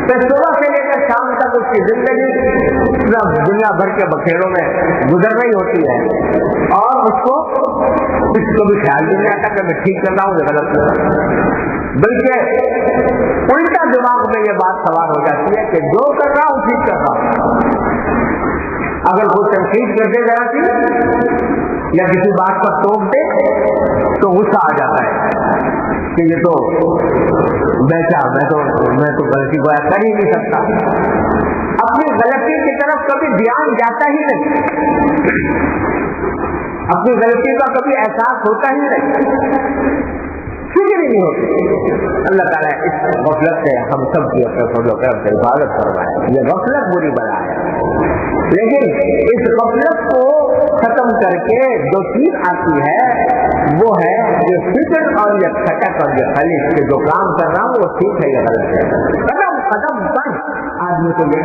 [SPEAKER 1] تو صبح سے لے کر شام تک اس کی زندگی دنیا بھر کے بکھیڑوں میں گزر رہی ہوتی ہے، اور اس کو بھی خیال بھی نہیں آتا کہ میں ٹھیک کر رہا ہوں یا غلط کر رہا ہوں، بلکہ الٹا دماغ میں یہ بات سوار ہو جاتی ہے کہ جو کر رہا ہوں ٹھیک کر رہا ہوں. اگر کوئی تنقید کر دے ذرا سی یا کسی بات پر ٹوک دے تو غصہ آ جاتا ہے کہ یہ تو میں تو غلطی کو کر ہی نہیں سکتا. اپنی غلطی کی طرف کبھی دھیان جاتا ہی نہیں، اپنی غلطی کا کبھی احساس ہوتا ہی نہیں، فکر ہی نہیں ہوتی. اللہ تعالیٰ اس غفلت سے ہم سب کی اپنے فضل و کرم سے حفاظت فرمائے. یہ غفلت بری بلا ہے، لیکن اس غفلت کو ختم کر کے جو چیز آتی ہے وہ ہے یہ فکر اور یہ کھٹک اور یہ خلیج کہ جو کام کر رہا ہوں وہ ٹھیک ہے یا غلط ہے. قدم پر آدمی کو یہ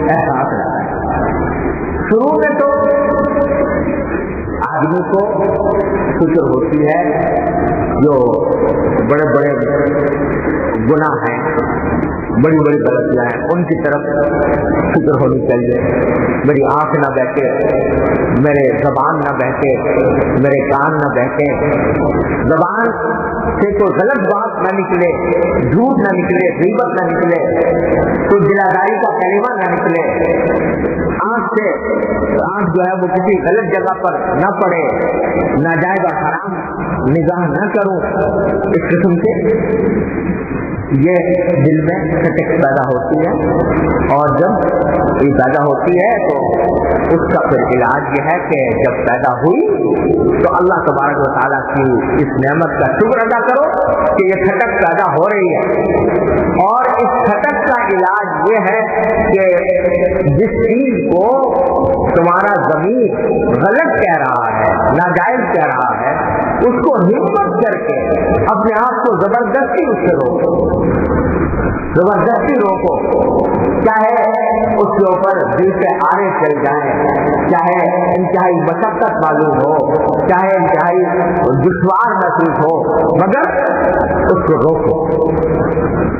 [SPEAKER 1] احساس رہتا ہے. شروع میں تو آدمی کو فکر ہوتی ہے جو بڑے بڑے گناہ ہیں، بڑی بڑی غلطیاں ہیں، ان کی طرف فکر ہونی چاہیے. میری آنکھ نہ بہکے، میرے زبان نہ بہکے، میرے کان نہ بہکے، زبان سے کوئی غلط بات نہ نکلے، جھوٹ نہ نکلے، غیبت نہ نکلے، کوئی دلاداری کا کلمہ نہ نکلے. آنکھ جو ہے وہ کسی غلط جگہ پر نہ پڑے، ناجائز اور حرام نگاہ نہ کروں. اس قسم سے یہ دل میں کھٹک پیدا ہوتی ہے، اور جب یہ پیدا ہوتی ہے تو اس کا پھر علاج یہ ہے کہ جب پیدا ہوئی تو اللہ تبارک و تعالیٰ کی اس نعمت کا شکر ادا کرو کہ یہ کھٹک پیدا ہو رہی ہے. اور اس کھٹک کا علاج یہ ہے کہ جس چیز کو تمہارا ضمیر غلط کہہ رہا ہے، ناجائز کہہ رہا ہے، اس کو ہمت کر کے اپنے آپ کو زبردستی اس سے روکو، زبردستی روکو. چاہے اس کے اوپر دل سے آرے چل جائیں، چاہے انتہائی مشقت معلوم ہو، چاہے انتہائی دشوار محسوس ہو، مگر اس کو روکو.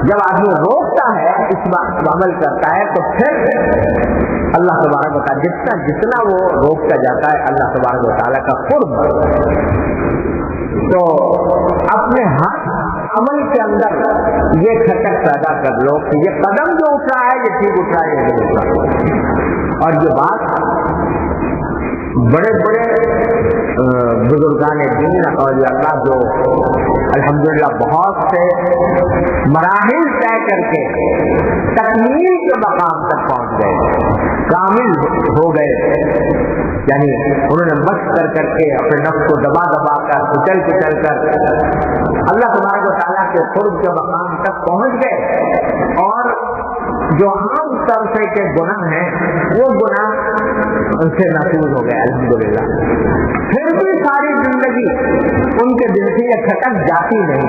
[SPEAKER 1] جب آدمی روکتا ہے، اس بات پر عمل کرتا ہے، تو پھر اللہ تبارک و تعالیٰ جتنا وہ روکتا جاتا ہے، اللہ تبارک و تعالیٰ کا قرب بڑھتا ہے. تو اپنے ہر عمل کے اندر یہ کھٹک پیدا کر لو کہ یہ قدم جو اٹھ رہا ہے یہ ٹھیک اٹھ رہا ہے یا نہیں اٹھ رہا. اور یہ بات بڑے بڑے بزرگان دین اور اللہ جو الحمدللہ بہت سے مراحل طے کر کے تکمیل کے مقام تک پہنچ گئے، کامل ہو گئے، یعنی انہوں نے مشق کر کے اپنے نفس کو دبا کر کچل کر اللہ تبارک و تعالیٰ کے قرب کے مقام تک پہنچ گئے. اور جو عام طرح کے گناہ ہیں وہ گناہ ان سے محفوظ ہو گئے الحمدللہ. پھر بھی ساری زندگی ان کے دل سے یہ کھٹک جاتی نہیں،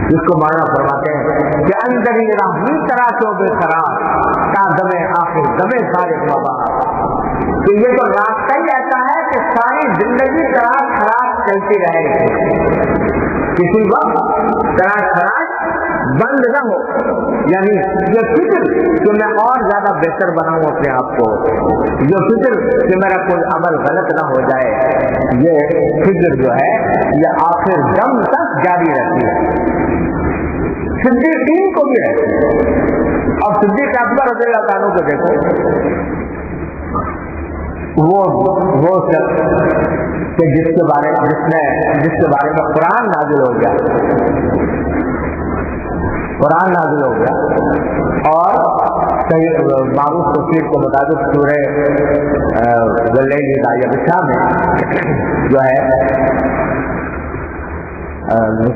[SPEAKER 1] جس کو مولانا فرماتے ہیں کہ اندر ہی راہی تراشو بے قرار تا دمے آخر دمے سارے بابا. کہ یہ تو راستہ ہی ایسا ہے کہ ساری زندگی تراش خراش چلتی رہے گی، کسی وقت تراش خراش بند نہ ہو. یعنی یہ فکر کہ میں اور زیادہ بہتر بناؤں اپنے آپ کو، یہ فکر کہ میرا کوئی عمل غلط نہ ہو جائے، یہ فکر جو ہے یہ آخر دم تک جاری رہتی ہے. صدیقین کو بھی رہتی ہے. اور صدیق اکبر رضی اللہ تعالیٰ کو دیکھو، وہ شخص کہ جس کے بارے میں قرآن نازل ہو گیا، اور معروف تفسیر کے مطابق سورہ واللیل اذا یغشی میں جو ہے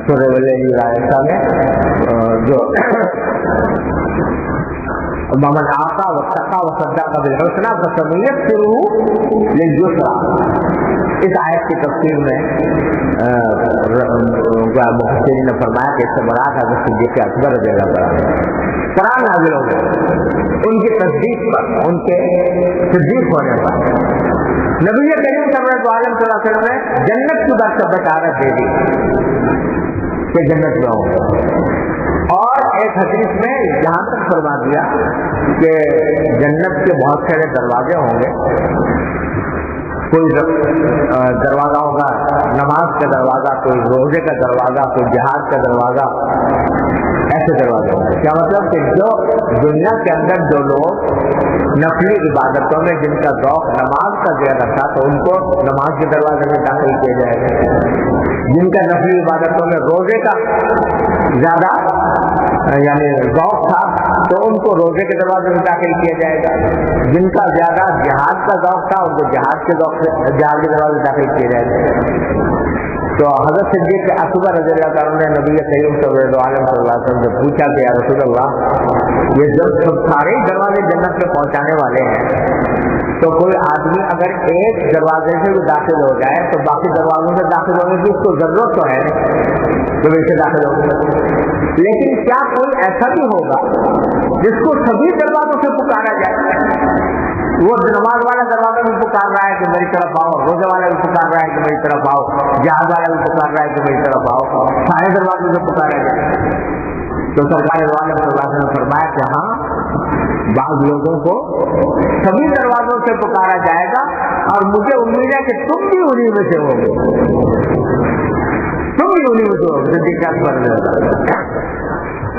[SPEAKER 1] سورہ واللیل اذا یغشی میں جو من آقا واتقى وصدق بالحسنى فسنيسره لليسرى. اس آیت کی تفسیر میں مفسرین نے فرمایا کہ اس سے مراد حضرت صدیق اکبر رضی اللہ عنہ قرآن نازل ہو گئے ان کی تصدیق پر، ان کے صدیق ہونے پر. نبی کریم صلی اللہ علیہ وسلم نے جنت کی بشارت دے دی کہ جنت میں ہوں. اور ایک حدیث میں یہاں تک فرما دیا کہ جنت کے بہت سارے دروازے ہوں گے. کوئی دروازہ ہوگا نماز کا دروازہ، کوئی روزے کا دروازہ، کوئی جہاد کا دروازہ، ایسے دروازے ہوں گے. کیا مطلب کہ جو دنیا کے اندر جو لوگ نفلی عبادتوں میں جن کا ذوق نماز کا زیادہ تھا تو ان کو نماز کے دروازے میں داخل کیا جائے گا. جن کا نفلی عبادتوں میں روزے کا زیادہ یعنی ذوق تھا تو ان کو روزے کے دروازے میں داخل کیا جائے گا. جن کا زیادہ جہاد کا ذوق تھا ان کو جہاد کے دروازے میں داخل کیا جائے گا. تو حضرت صدیق اکبر رضی اللہ تعالیٰ نے نبی کریم صلی اللہ علیہ وسلم سے پوچھا کہ یا رسول اللہ، یہ جب سارے دروازے جنت میں پہنچانے والے ہیں تو کوئی آدمی اگر ایک دروازے سے بھی داخل ہو جائے تو باقی دروازوں سے داخل ہونے کی اس کو ضرورت تو ہے جب اسے داخل ہوگا. لیکن کیا کوئی ایسا بھی ہوگا جس کو سبھی دروازوں سے پکارا جائے؟ وہ نماز والا دروازہ بھی پکار رہا ہے کہ میری طرف آؤ، روزے والا بھی پکار رہا ہے کہ میری طرف آؤ، جہاد والا بھی پکار رہا ہے کہ میری طرف آؤ، سارے دروازوں سے پکارا جائے. تو سرکار دو عالم صلی اللہ علیہ وسلم نے فرمایا کہ ہاں بعض لوگوں کو سبھی دروازوں سے پکارا جائے گا اور مجھے امید ہے کہ تم بھی انہیں میں سے ہوگے، تم بھی انہیں میں سے ہوگے صدیق اکبر رضی اللہ عنہ۔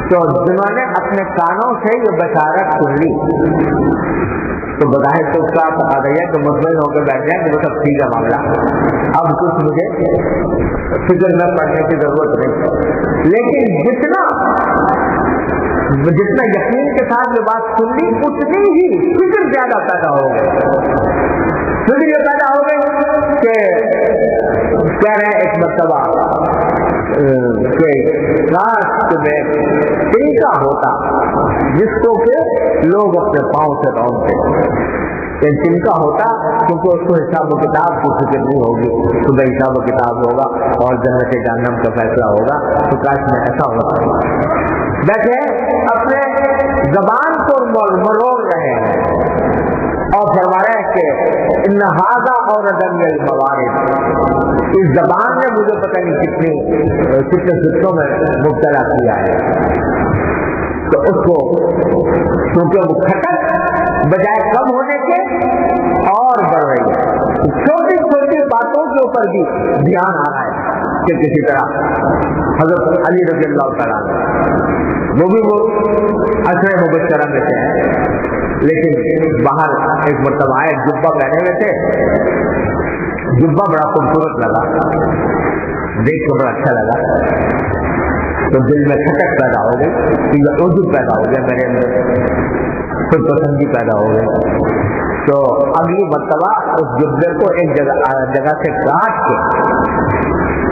[SPEAKER 1] تو جنہوں نے اپنے کانوں سے یہ بشارت سن لی تو بظاہر تو اس کا پتا گیا کہ مطمئن ہو کے بیٹھ جائیں کہ وہ سب ٹھیک ہے معاملہ، اب کچھ مجھے فکر میں پڑنے کی ضرورت نہیں۔ لیکن جتنا یقین کے ساتھ یہ بات سن لی اتنی ہی فکر زیادہ پیدا ہو گئی، فکر یہ پیدا ہو گئی کہ کہہ رہے ہیں ایک مرتبہ کہ کاش میں طریقہ ہوتا جس کو کہ لوگ اپنے پاؤں سے روکتے، چنکا ہوتا کیونکہ اس کو حساب و کتاب کی فکر نہیں ہوگی، صبح حساب و کتاب ہوگا اور جنت جہنم کا فیصلہ ہوگا، تو کاش میں ایسا ہوتا۔ بیٹھے اپنے زبان کو مروڑ رہے ہیں اور فرما رہے ہیں کہ ان ھذا اوردنی الموارد، اس زبان نے مجھے پتہ نہیں کتنے فتنوں میں مبتلا کیا ہے۔ تو اس کو کیونکہ وہ کھٹک بجائے کم ہونے کے اور بڑھ رہی ہے، چھوٹی چھوٹی باتوں کے اوپر بھی دھیان آ رہا ہے کہ کسی طرح حضرت علی رضی اللہ تعالیٰ وہ بھی وہ عشرہ مبشرہ میں سے ہیں، لیکن باہر ایک مرتبہ آئے جبہ پہنے ہوئے تھے، جبہ بڑا خوبصورت لگا، دیکھ کر بڑا اچھا لگا، تو دل میں کھٹک پیدا ہو گئی، عجب پیدا ہو گیا میرے اندر، خود پسندی پیدا ہو گئی۔ تو اگلی مرتبہ اس جبے کو ایک جگہ سے کاٹ کے،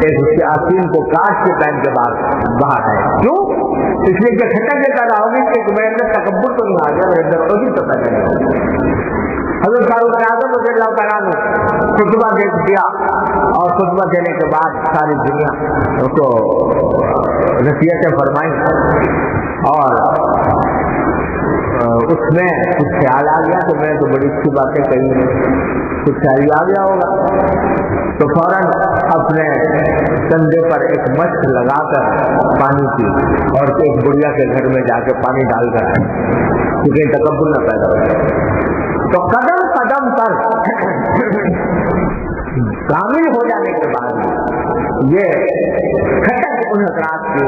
[SPEAKER 1] ایک اس کے آستین کو کاٹ کے پہن کے باہر آئے، کیوں؟ اس لیے کہ کھٹک یہ پیدا ہوگی کہ میرے اندر تکبر تو نہیں آ گیا، میرے اندر عجب تو پیدا نہیں ہوگا۔ حضرت فاروق اعظم رضی اللہ تعالیٰ نے خطبہ دے دیا اور خطبہ دینے کے بعد ساری دنیا کو نصیحتیں فرمائیں اور اس میں کچھ خیال آ گیا کہ میں تو بڑی اچھی باتیں کہی، کچھ خیال آ گیا ہوگا، تو فوراً اپنے کندھے پر ایک مشق لگا کر پانی کی اور ایک بڑھیا کے گھر میں جا کے پانی ڈال کر کیونکہ تکبر نہ پیدا ہو۔ تو قدم قدم پر کامل ہو جانے کے بعد یہ کھٹک ان اثرات کی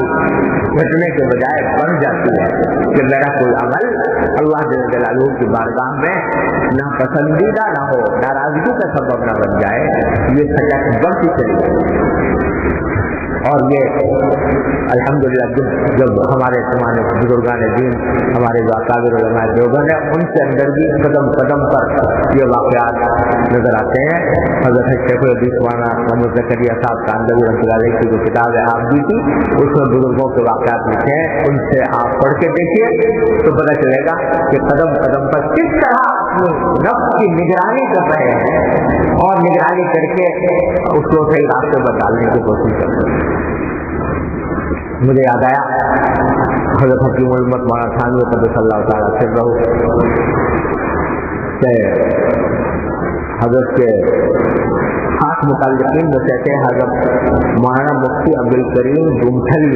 [SPEAKER 1] گھٹنے کے بجائے بن جاتی ہے کہ میرا کوئی عمل اللہ جل جلالہ کی بارگاہ میں نہ پسندیدہ نہ ہو، ناراضگی کا سبب نہ بن جائے، یہ کھٹک بڑھتی چلی گئی۔ اور یہ الحمدللہ جب ہمارے زمانے بزرگان دین، ہمارے جو اکابر علماء دیوبند ہیں، ان کے اندر بھی قدم قدم پر یہ واقعات نظر آتے ہیں۔ حضرت شیخ الحدیث مولانا محمد زکریا صاحب کاندھوی رحمۃ اللہ علیہ کی جو کتاب ہے آپ دی تھی، اس میں بزرگوں کے واقعات لکھے ہیں، ان سے آپ پڑھ کے دیکھیے تو پتہ چلے گا کہ قدم قدم پر کس طرح اپنی نفس کی نگرانی کر رہے ہیں اور نگرانی کر کے اس کو صحیح راستے پر ڈالنے کی کوشش کر رہے ہیں۔ مجھے یاد آیا حضرت حکیم الامت مولانا تھانوی قدس اللہ تعالیٰ سرہ کہ حضرت کے خاص متعلقین میں کہتے ہیں حضرت مولانا مفتی عبدالکریم گمٹھلی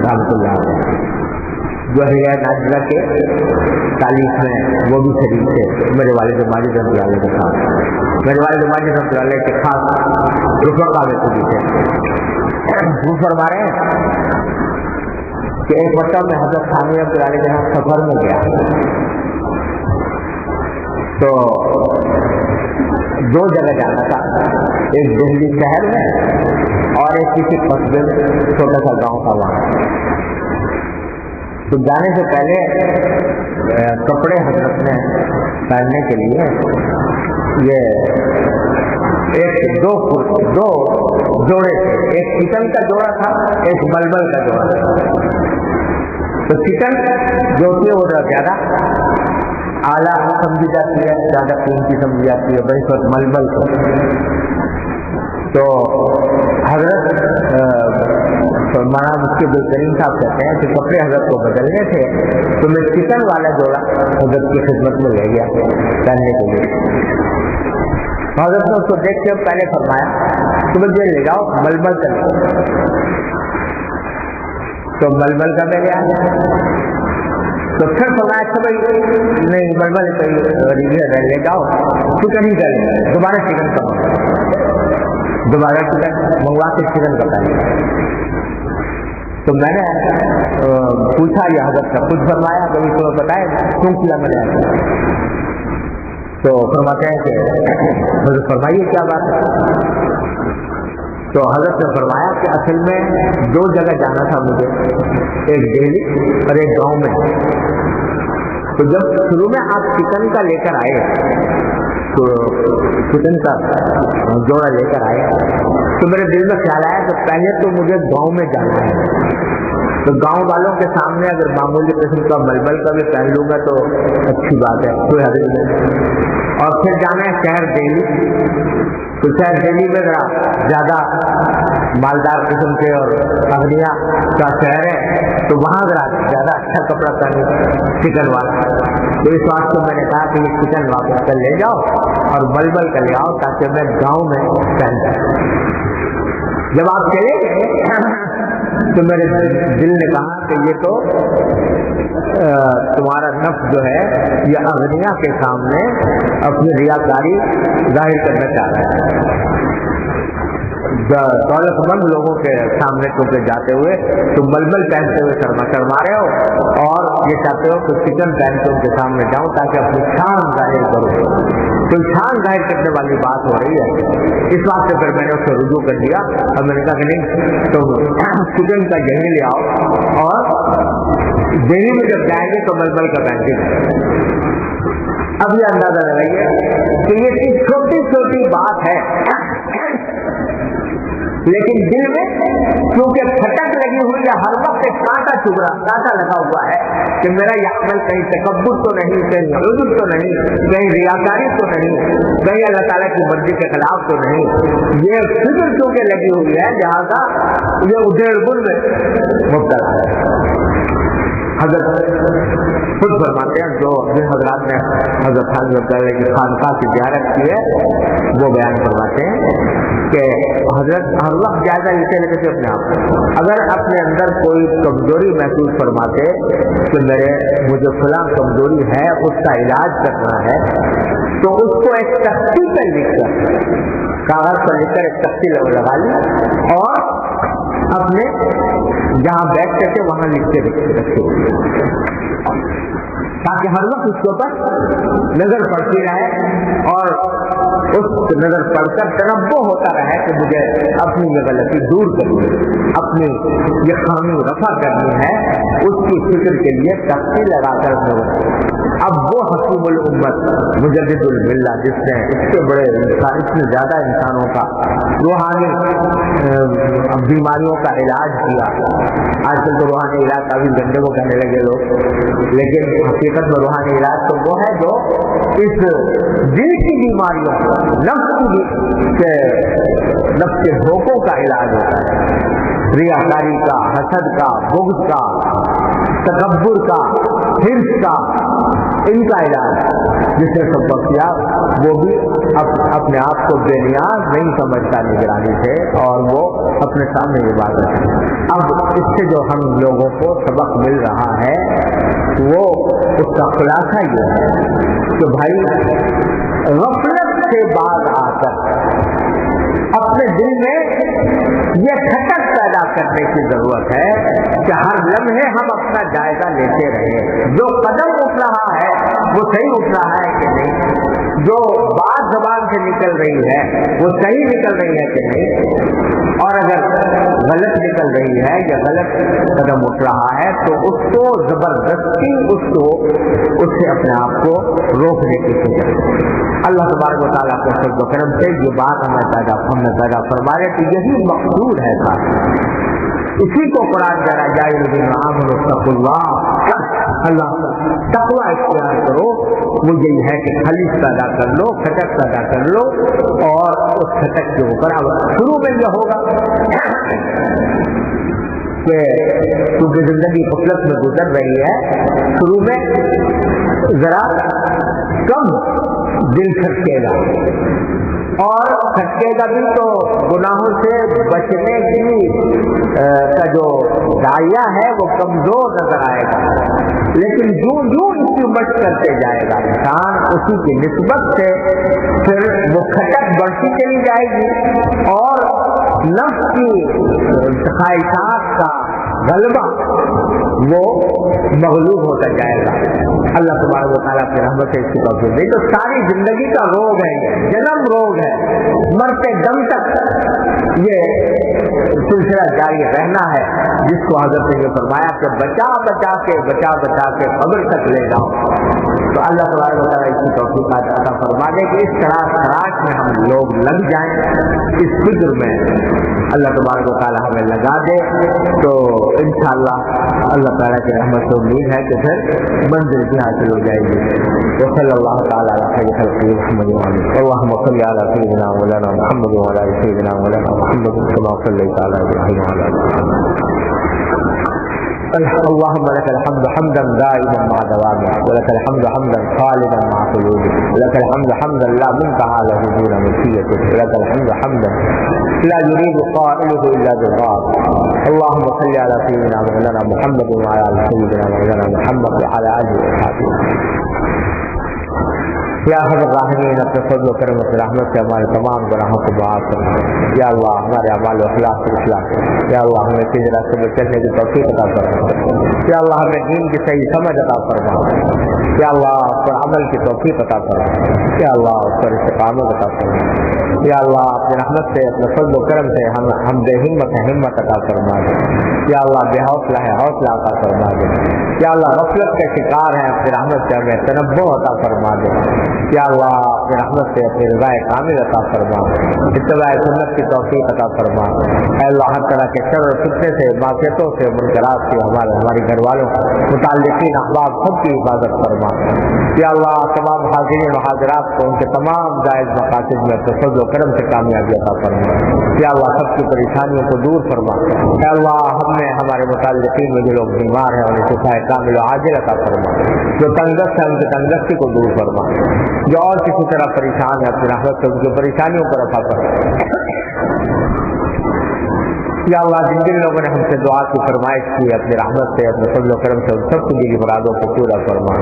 [SPEAKER 1] رحمۃ اللہ علیہ جو ہے ناجرہ کے تالیف میں وہ بھی شریف تھے، میرے والد ماجد رحمۃ اللہ علیہ کے ساتھ، میرے والد ماجد رحمۃ اللہ علیہ کے خاص رفقا میں سے بھی تھے۔ وہ فرما رہے ہیں کہ ایک مرتبہ میں حضرت تھانوی رحمۃ اللہ علیہ کے یہاں سفر میں گیا تو دو جگہ جانا تھا، ایک دہلی شہر میں اور ایک کسی قصبے میں، چھوٹا سا گاؤں تھا وہاں۔ تو جانے سے پہلے کپڑے حضرت نے پہننے کے لیے یہ دو جوڑے تھے، ایک چکن کا جوڑا تھا، ایک ململ کا جوڑا تھا۔ تو چکن جو ہوتی ہے وہ زیادہ اعلیٰ سمجھی جاتی ہے، زیادہ قیمتی سمجھی جاتی ہے، بھائی وقت ململ کو تو حضرت مولانا مفتی عبدالکریم صاحب کہتے ہیں کہ کپڑے حضرت کو بدلنے تھے تو میں چکن والا جوڑا حضرت کی خدمت میں لے گیا پہننے کے لیے۔ حضرت نے اس کو دیکھ کے پہلے فرمایا کہ مجھے لے جاؤ ململ کر، تو ململ کا میں لے آیا. تو پھر فرمایا اچھا بھائی نہیں ململ لے جاؤ, چکن ہی کر لیں, دوبارہ چکن کا دوبارہ چکن منگوا کے چکن کا پہلے. تو میں نے پوچھا یہ حضرت کا خود فرمایا, کبھی تو بتائے کیوں کیا میں نے ایسا. تو فرماتے ہیں کہ حضرت فرمائیے کیا بات ہے. تو حضرت نے فرمایا کہ اصل میں 2 جگہ جانا تھا مجھے, ایک دہلی اور ایک گاؤں میں. تو جب شروع میں آپ چکن کا لے کر آئے, تو چکن کا جوڑا لے کر آئے, تو میرے دل میں خیال آیا کہ پہلے تو مجھے گاؤں میں جانا ہے. تو گاؤں والوں کے سامنے اگر معمولی قسم کا ململ کا بھی پہن لوں گا تو اچھی بات ہے, کوئی حرج نہیں. اور پھر جانا ہے شہر دہلی. تو شہر دہلی میں ذرا زیادہ مالدار قسم کے اور اغنیا کا شہر ہے, تو وہاں ذرا زیادہ اچھا کپڑا پہنو چکن والا. تو اس واسطے میں نے کہا کہ یہ چکن واپس کر لے جاؤ اور ململ کر لے آؤ تاکہ میں گاؤں میں پہن جاؤں. جب آپ چلے گئے تو میرے دل نے کہا کہ یہ تو تمہارا نفس جو ہے یہ اغنیا کے سامنے اپنی ریاکاری ظاہر کرنا چاہ رہا ہے. دولت مند لوگوں کے سامنے تم سے جاتے ہوئے تم ململ پہنتے ہوئے شرما رہے ہو, اور یہ چاہتے ہو کہ چکن پہن کے ان کے سامنے جاؤں تاکہ اپنی شان ظاہر کرو. تو شان ظاہر کرنے والی بات ہو رہی ہے. اس بات سے پھر میں نے اس سے رجوع کر دیا اور میں نے کہا کہ نہیں تو چکن کا یہی لے آؤ, اور دہلی میں جب جائیں گے تو ململ کا پہن کے جائیں. اب یہ اندازہ لگائیے کہ یہ چھوٹی چھوٹی بات ہے, لیکن دل میں کیونکہ کھٹک لگی ہوئی ہے, ہر وقت ایک کانٹا لگا ہوا ہے کہ میرا یہ عمل کہیں تکبر تو نہیں, کہیں عجب تو نہیں, کہیں ریاکاری تو نہیں, کہیں اللہ تعالیٰ کی مرضی کے خلاف تو نہیں. یہ فکر کیونکہ لگی ہوئی ہے لہٰذا یہ ادھیڑ بن میں مبتلا ہے. حضرت خود فرماتے ہیں, جو جن حضرات نے حضرت کی خانقاہ کی زیارت کی ہے وہ بیان فرماتے ہیں کہ حضرت ہر وقت جائزہ لیتے لیتے اپنے آپ کو, اگر اپنے اندر کوئی کمزوری محسوس فرماتے کہ مجھے فلاں کمزوری ہے, اس کا علاج کرنا ہے, تو اس کو ایک تختی پر لکھ کر, کاغذ پر لکھ کر ایک تختی لگا لی اور اپنے جہاں بیٹھ کر کے وہاں لکھ کے رکھے, تاکہ ہر وقت اس کے اوپر نظر پڑتی رہے اور اس نظر پڑ کر تنبہ ہوتا رہے کہ مجھے اپنی یہ غلطی دور کرنی ہے, اپنی یہ خامی رفع کرنی ہے. اس کی فکر کے لیے تختی لگا کر اب وہ حکیم الامت مجدد الملہ جس نے اس سے بڑے اتنے زیادہ انسانوں کا روحانی بیماریوں کا علاج کیا. آج کل تو روحانی علاج کافی گندے کو کہنے لگے لوگ, لیکن حقیقت میں روحانی علاج تو وہ ہے جو اس دل کی بیماریوں نفس کے دھوکوں کا علاج ہوتا ہے, ریاکاری کا, حسد کا, بغض کا, تکبر کا, حرص کا, ان کا علاج جس نے سبق کیا وہ بھی اپنے آپ کو بے نیاز نہیں سمجھتا نگرانی سے, اور وہ اپنے سامنے یہ بات رکھتا. اب اس سے جو ہم لوگوں کو سبق مل رہا ہے وہ اس کا خلاصہ یہ ہے کہ بھائی غفلت سے باز آ کر اپنے دل میں یہ کھٹک پیدا کرنے کی ضرورت ہے کہ ہر لمحے ہم اپنا جائزہ لیتے رہے, جو قدم اٹھ رہا ہے وہ صحیح اٹھ رہا ہے کہ نہیں, جو بات زبان سے نکل رہی ہے وہ صحیح نکل رہی ہے کہ نہیں, اور اگر غلط نکل رہی ہے یا غلط قدم اٹھ رہا ہے تو اس کو زبردستی اس سے اپنے آپ کو روکنے کی کوشش. اللہ تبارک و تعالیٰ کے فضل و کرم سے یہ بات ہمیں پیدا فرما رہے کہ یہی مقصود ہے تھا. اسی کو قرآن کہہ رہا جائے اللہ تقویٰ اختیار کرو, وہ یہی ہے کہ خلیص پیدا کر لو, کھٹک پیدا کر لو, اور اس کھٹک کے اوپر اب شروع میں یہ ہوگا کہ کیونکہ زندگی غفلت میں گزر رہی ہے, شروع میں ذرا کم دل کھٹکے گا, اور تھکے گا بھی تو گناہوں سے بچنے کی کا جو دائیا ہے وہ کمزور نظر آئے گا، لیکن جو اس کی مشق کرتے جائے گا انسان اسی کی نسبت سے پھر وہ کھٹک بڑھتی چلی جائے گی اور نفس کی خواہشات کا غلبہ وہ مغلوب ہوتا جائے گا۔ اللہ تبارک و تعالیٰ کی رحمت سے اس کی توفیق دے۔ تو ساری زندگی کا روگ ہے، یہ جنم روگ ہے، مرتے دم تک یہ سلسلہ جاری رہنا ہے، جس کو حضرت نے فرمایا کہ بچا بچا کے قبر تک لے جاؤ۔ تو اللہ تبارک و تعالیٰ اس کی توفیق عطا فرما دے کہ اس تلاش میں ہم لوگ لگ جائیں، اس فکر میں اللہ تبارک و تعالیٰ ہمیں لگا دے، تو انشاءاللہ اللہ تعالیٰ کی رحمت سے امید ہے کہ پھر منزل بھی حاصل ہو جائے گی۔ وصلی اللہ تعالیٰ علی خیر خلقہ محمد اللہم صل علی سیدنا مولانا محمد وعلی آل سیدنا مولانا محمد کما صلیت علی ابراہیم وعلی آل ابراہیم۔ اللهم لك الحمد حمدا دائما مع دوامه، ولك الحمد حمدا خالدا مع خلوده، ولك الحمد حمدا لا منتهى له دون ملكيته، ولك الحمد حمدا لا يريد قائله الا بالغار۔ اللهم صل على سيدنا مولانا محمد وعلى ال سيدنا مولانا محمد وعلى اله وصحبه۔ یا حضرت راحمین اپنے فضل و کرم و رحمت سے ہمارے تمام گناہوں کو معاف کرنا۔ یا اللہ ہمارے اعمال و اخلاق کو اصلاح کرنا۔ یا اللہ ہمیں تیز راستے میں چلنے کی توفیق عطا فرما۔ یا اللہ ہمیں دین کی صحیح سمجھ عطا فرما۔ یا اللہ اس پر عمل کی توفیق عطا فرما۔ یا اللہ اس پر استقامت عطا فرما۔ یا اللہ اپنے رحمت سے اپنے فضل و کرم سے ہم بے ہمت ہیں ہمت عطا فرما دے۔ یا اللہ بے حوصلہ ہے حوصلہ عطا فرما دے۔ یا اللہ غفلت کے شکار ہیں اپنی رحمت سے ہمیں تنبہ عطا فرما دے۔ یا اللہ اپنی رحمت سے اپنی رضا کامل عطا فرما، اتباع سنت کی توفیق عطا فرما۔ اے اللہ ہر طرح کے شر اور فتنے سے، معصیتوں سے، منکرات سے ہمارے گھر والوں متعلقین احباب سب کی حفاظت فرما۔ یا اللہ تمام حاضرین و حاضرات کو ان کے تمام جائز مقاصد میں اپنے فضل و کرم سے کامیابی عطا فرما۔ یا اللہ سب کی پریشانیوں کو دور فرما۔ اے اللہ ہم نے ہمارے متعلقین میں جو لوگ بیمار ہیں انہیں شفا کامل و عاجل عطا فرما، جو تنگست ہے ان کی تنگستی کو دور فرما، جو اور کسی طرح پریشان ہے اپنی رحمت سے ان کی پریشانیوں کو رفع کر۔ یا اللہ جن جن لوگوں نے ہم سے دعا کی فرمائش کی اپنی رحمت سے اپنے فضل و کرم سے ان سب کی دلی مرادوں کو پورا فرما۔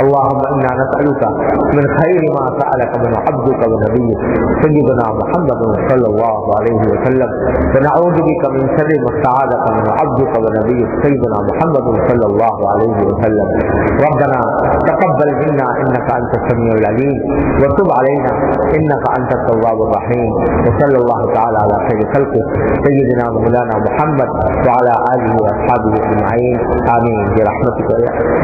[SPEAKER 1] اللہم انا نسألک من خیر ما سألک من عبدک و نبیک سیدنا محمد صلی اللہ علیہ وسلم، ونعوذ بک من شر ما استعاذک من عبدک و نبیک سیدنا محمد صلی اللہ علیہ وسلم۔ ربنا تقبل منا انک انت السمیع العلیم وتب علینا انک انت التواب الرحیم، وصلی اللہ تعالی علی خیر خلقہ سیدنا مولانا محمد وعلى آله وأصحابه أجمعين آمين برحمتك يا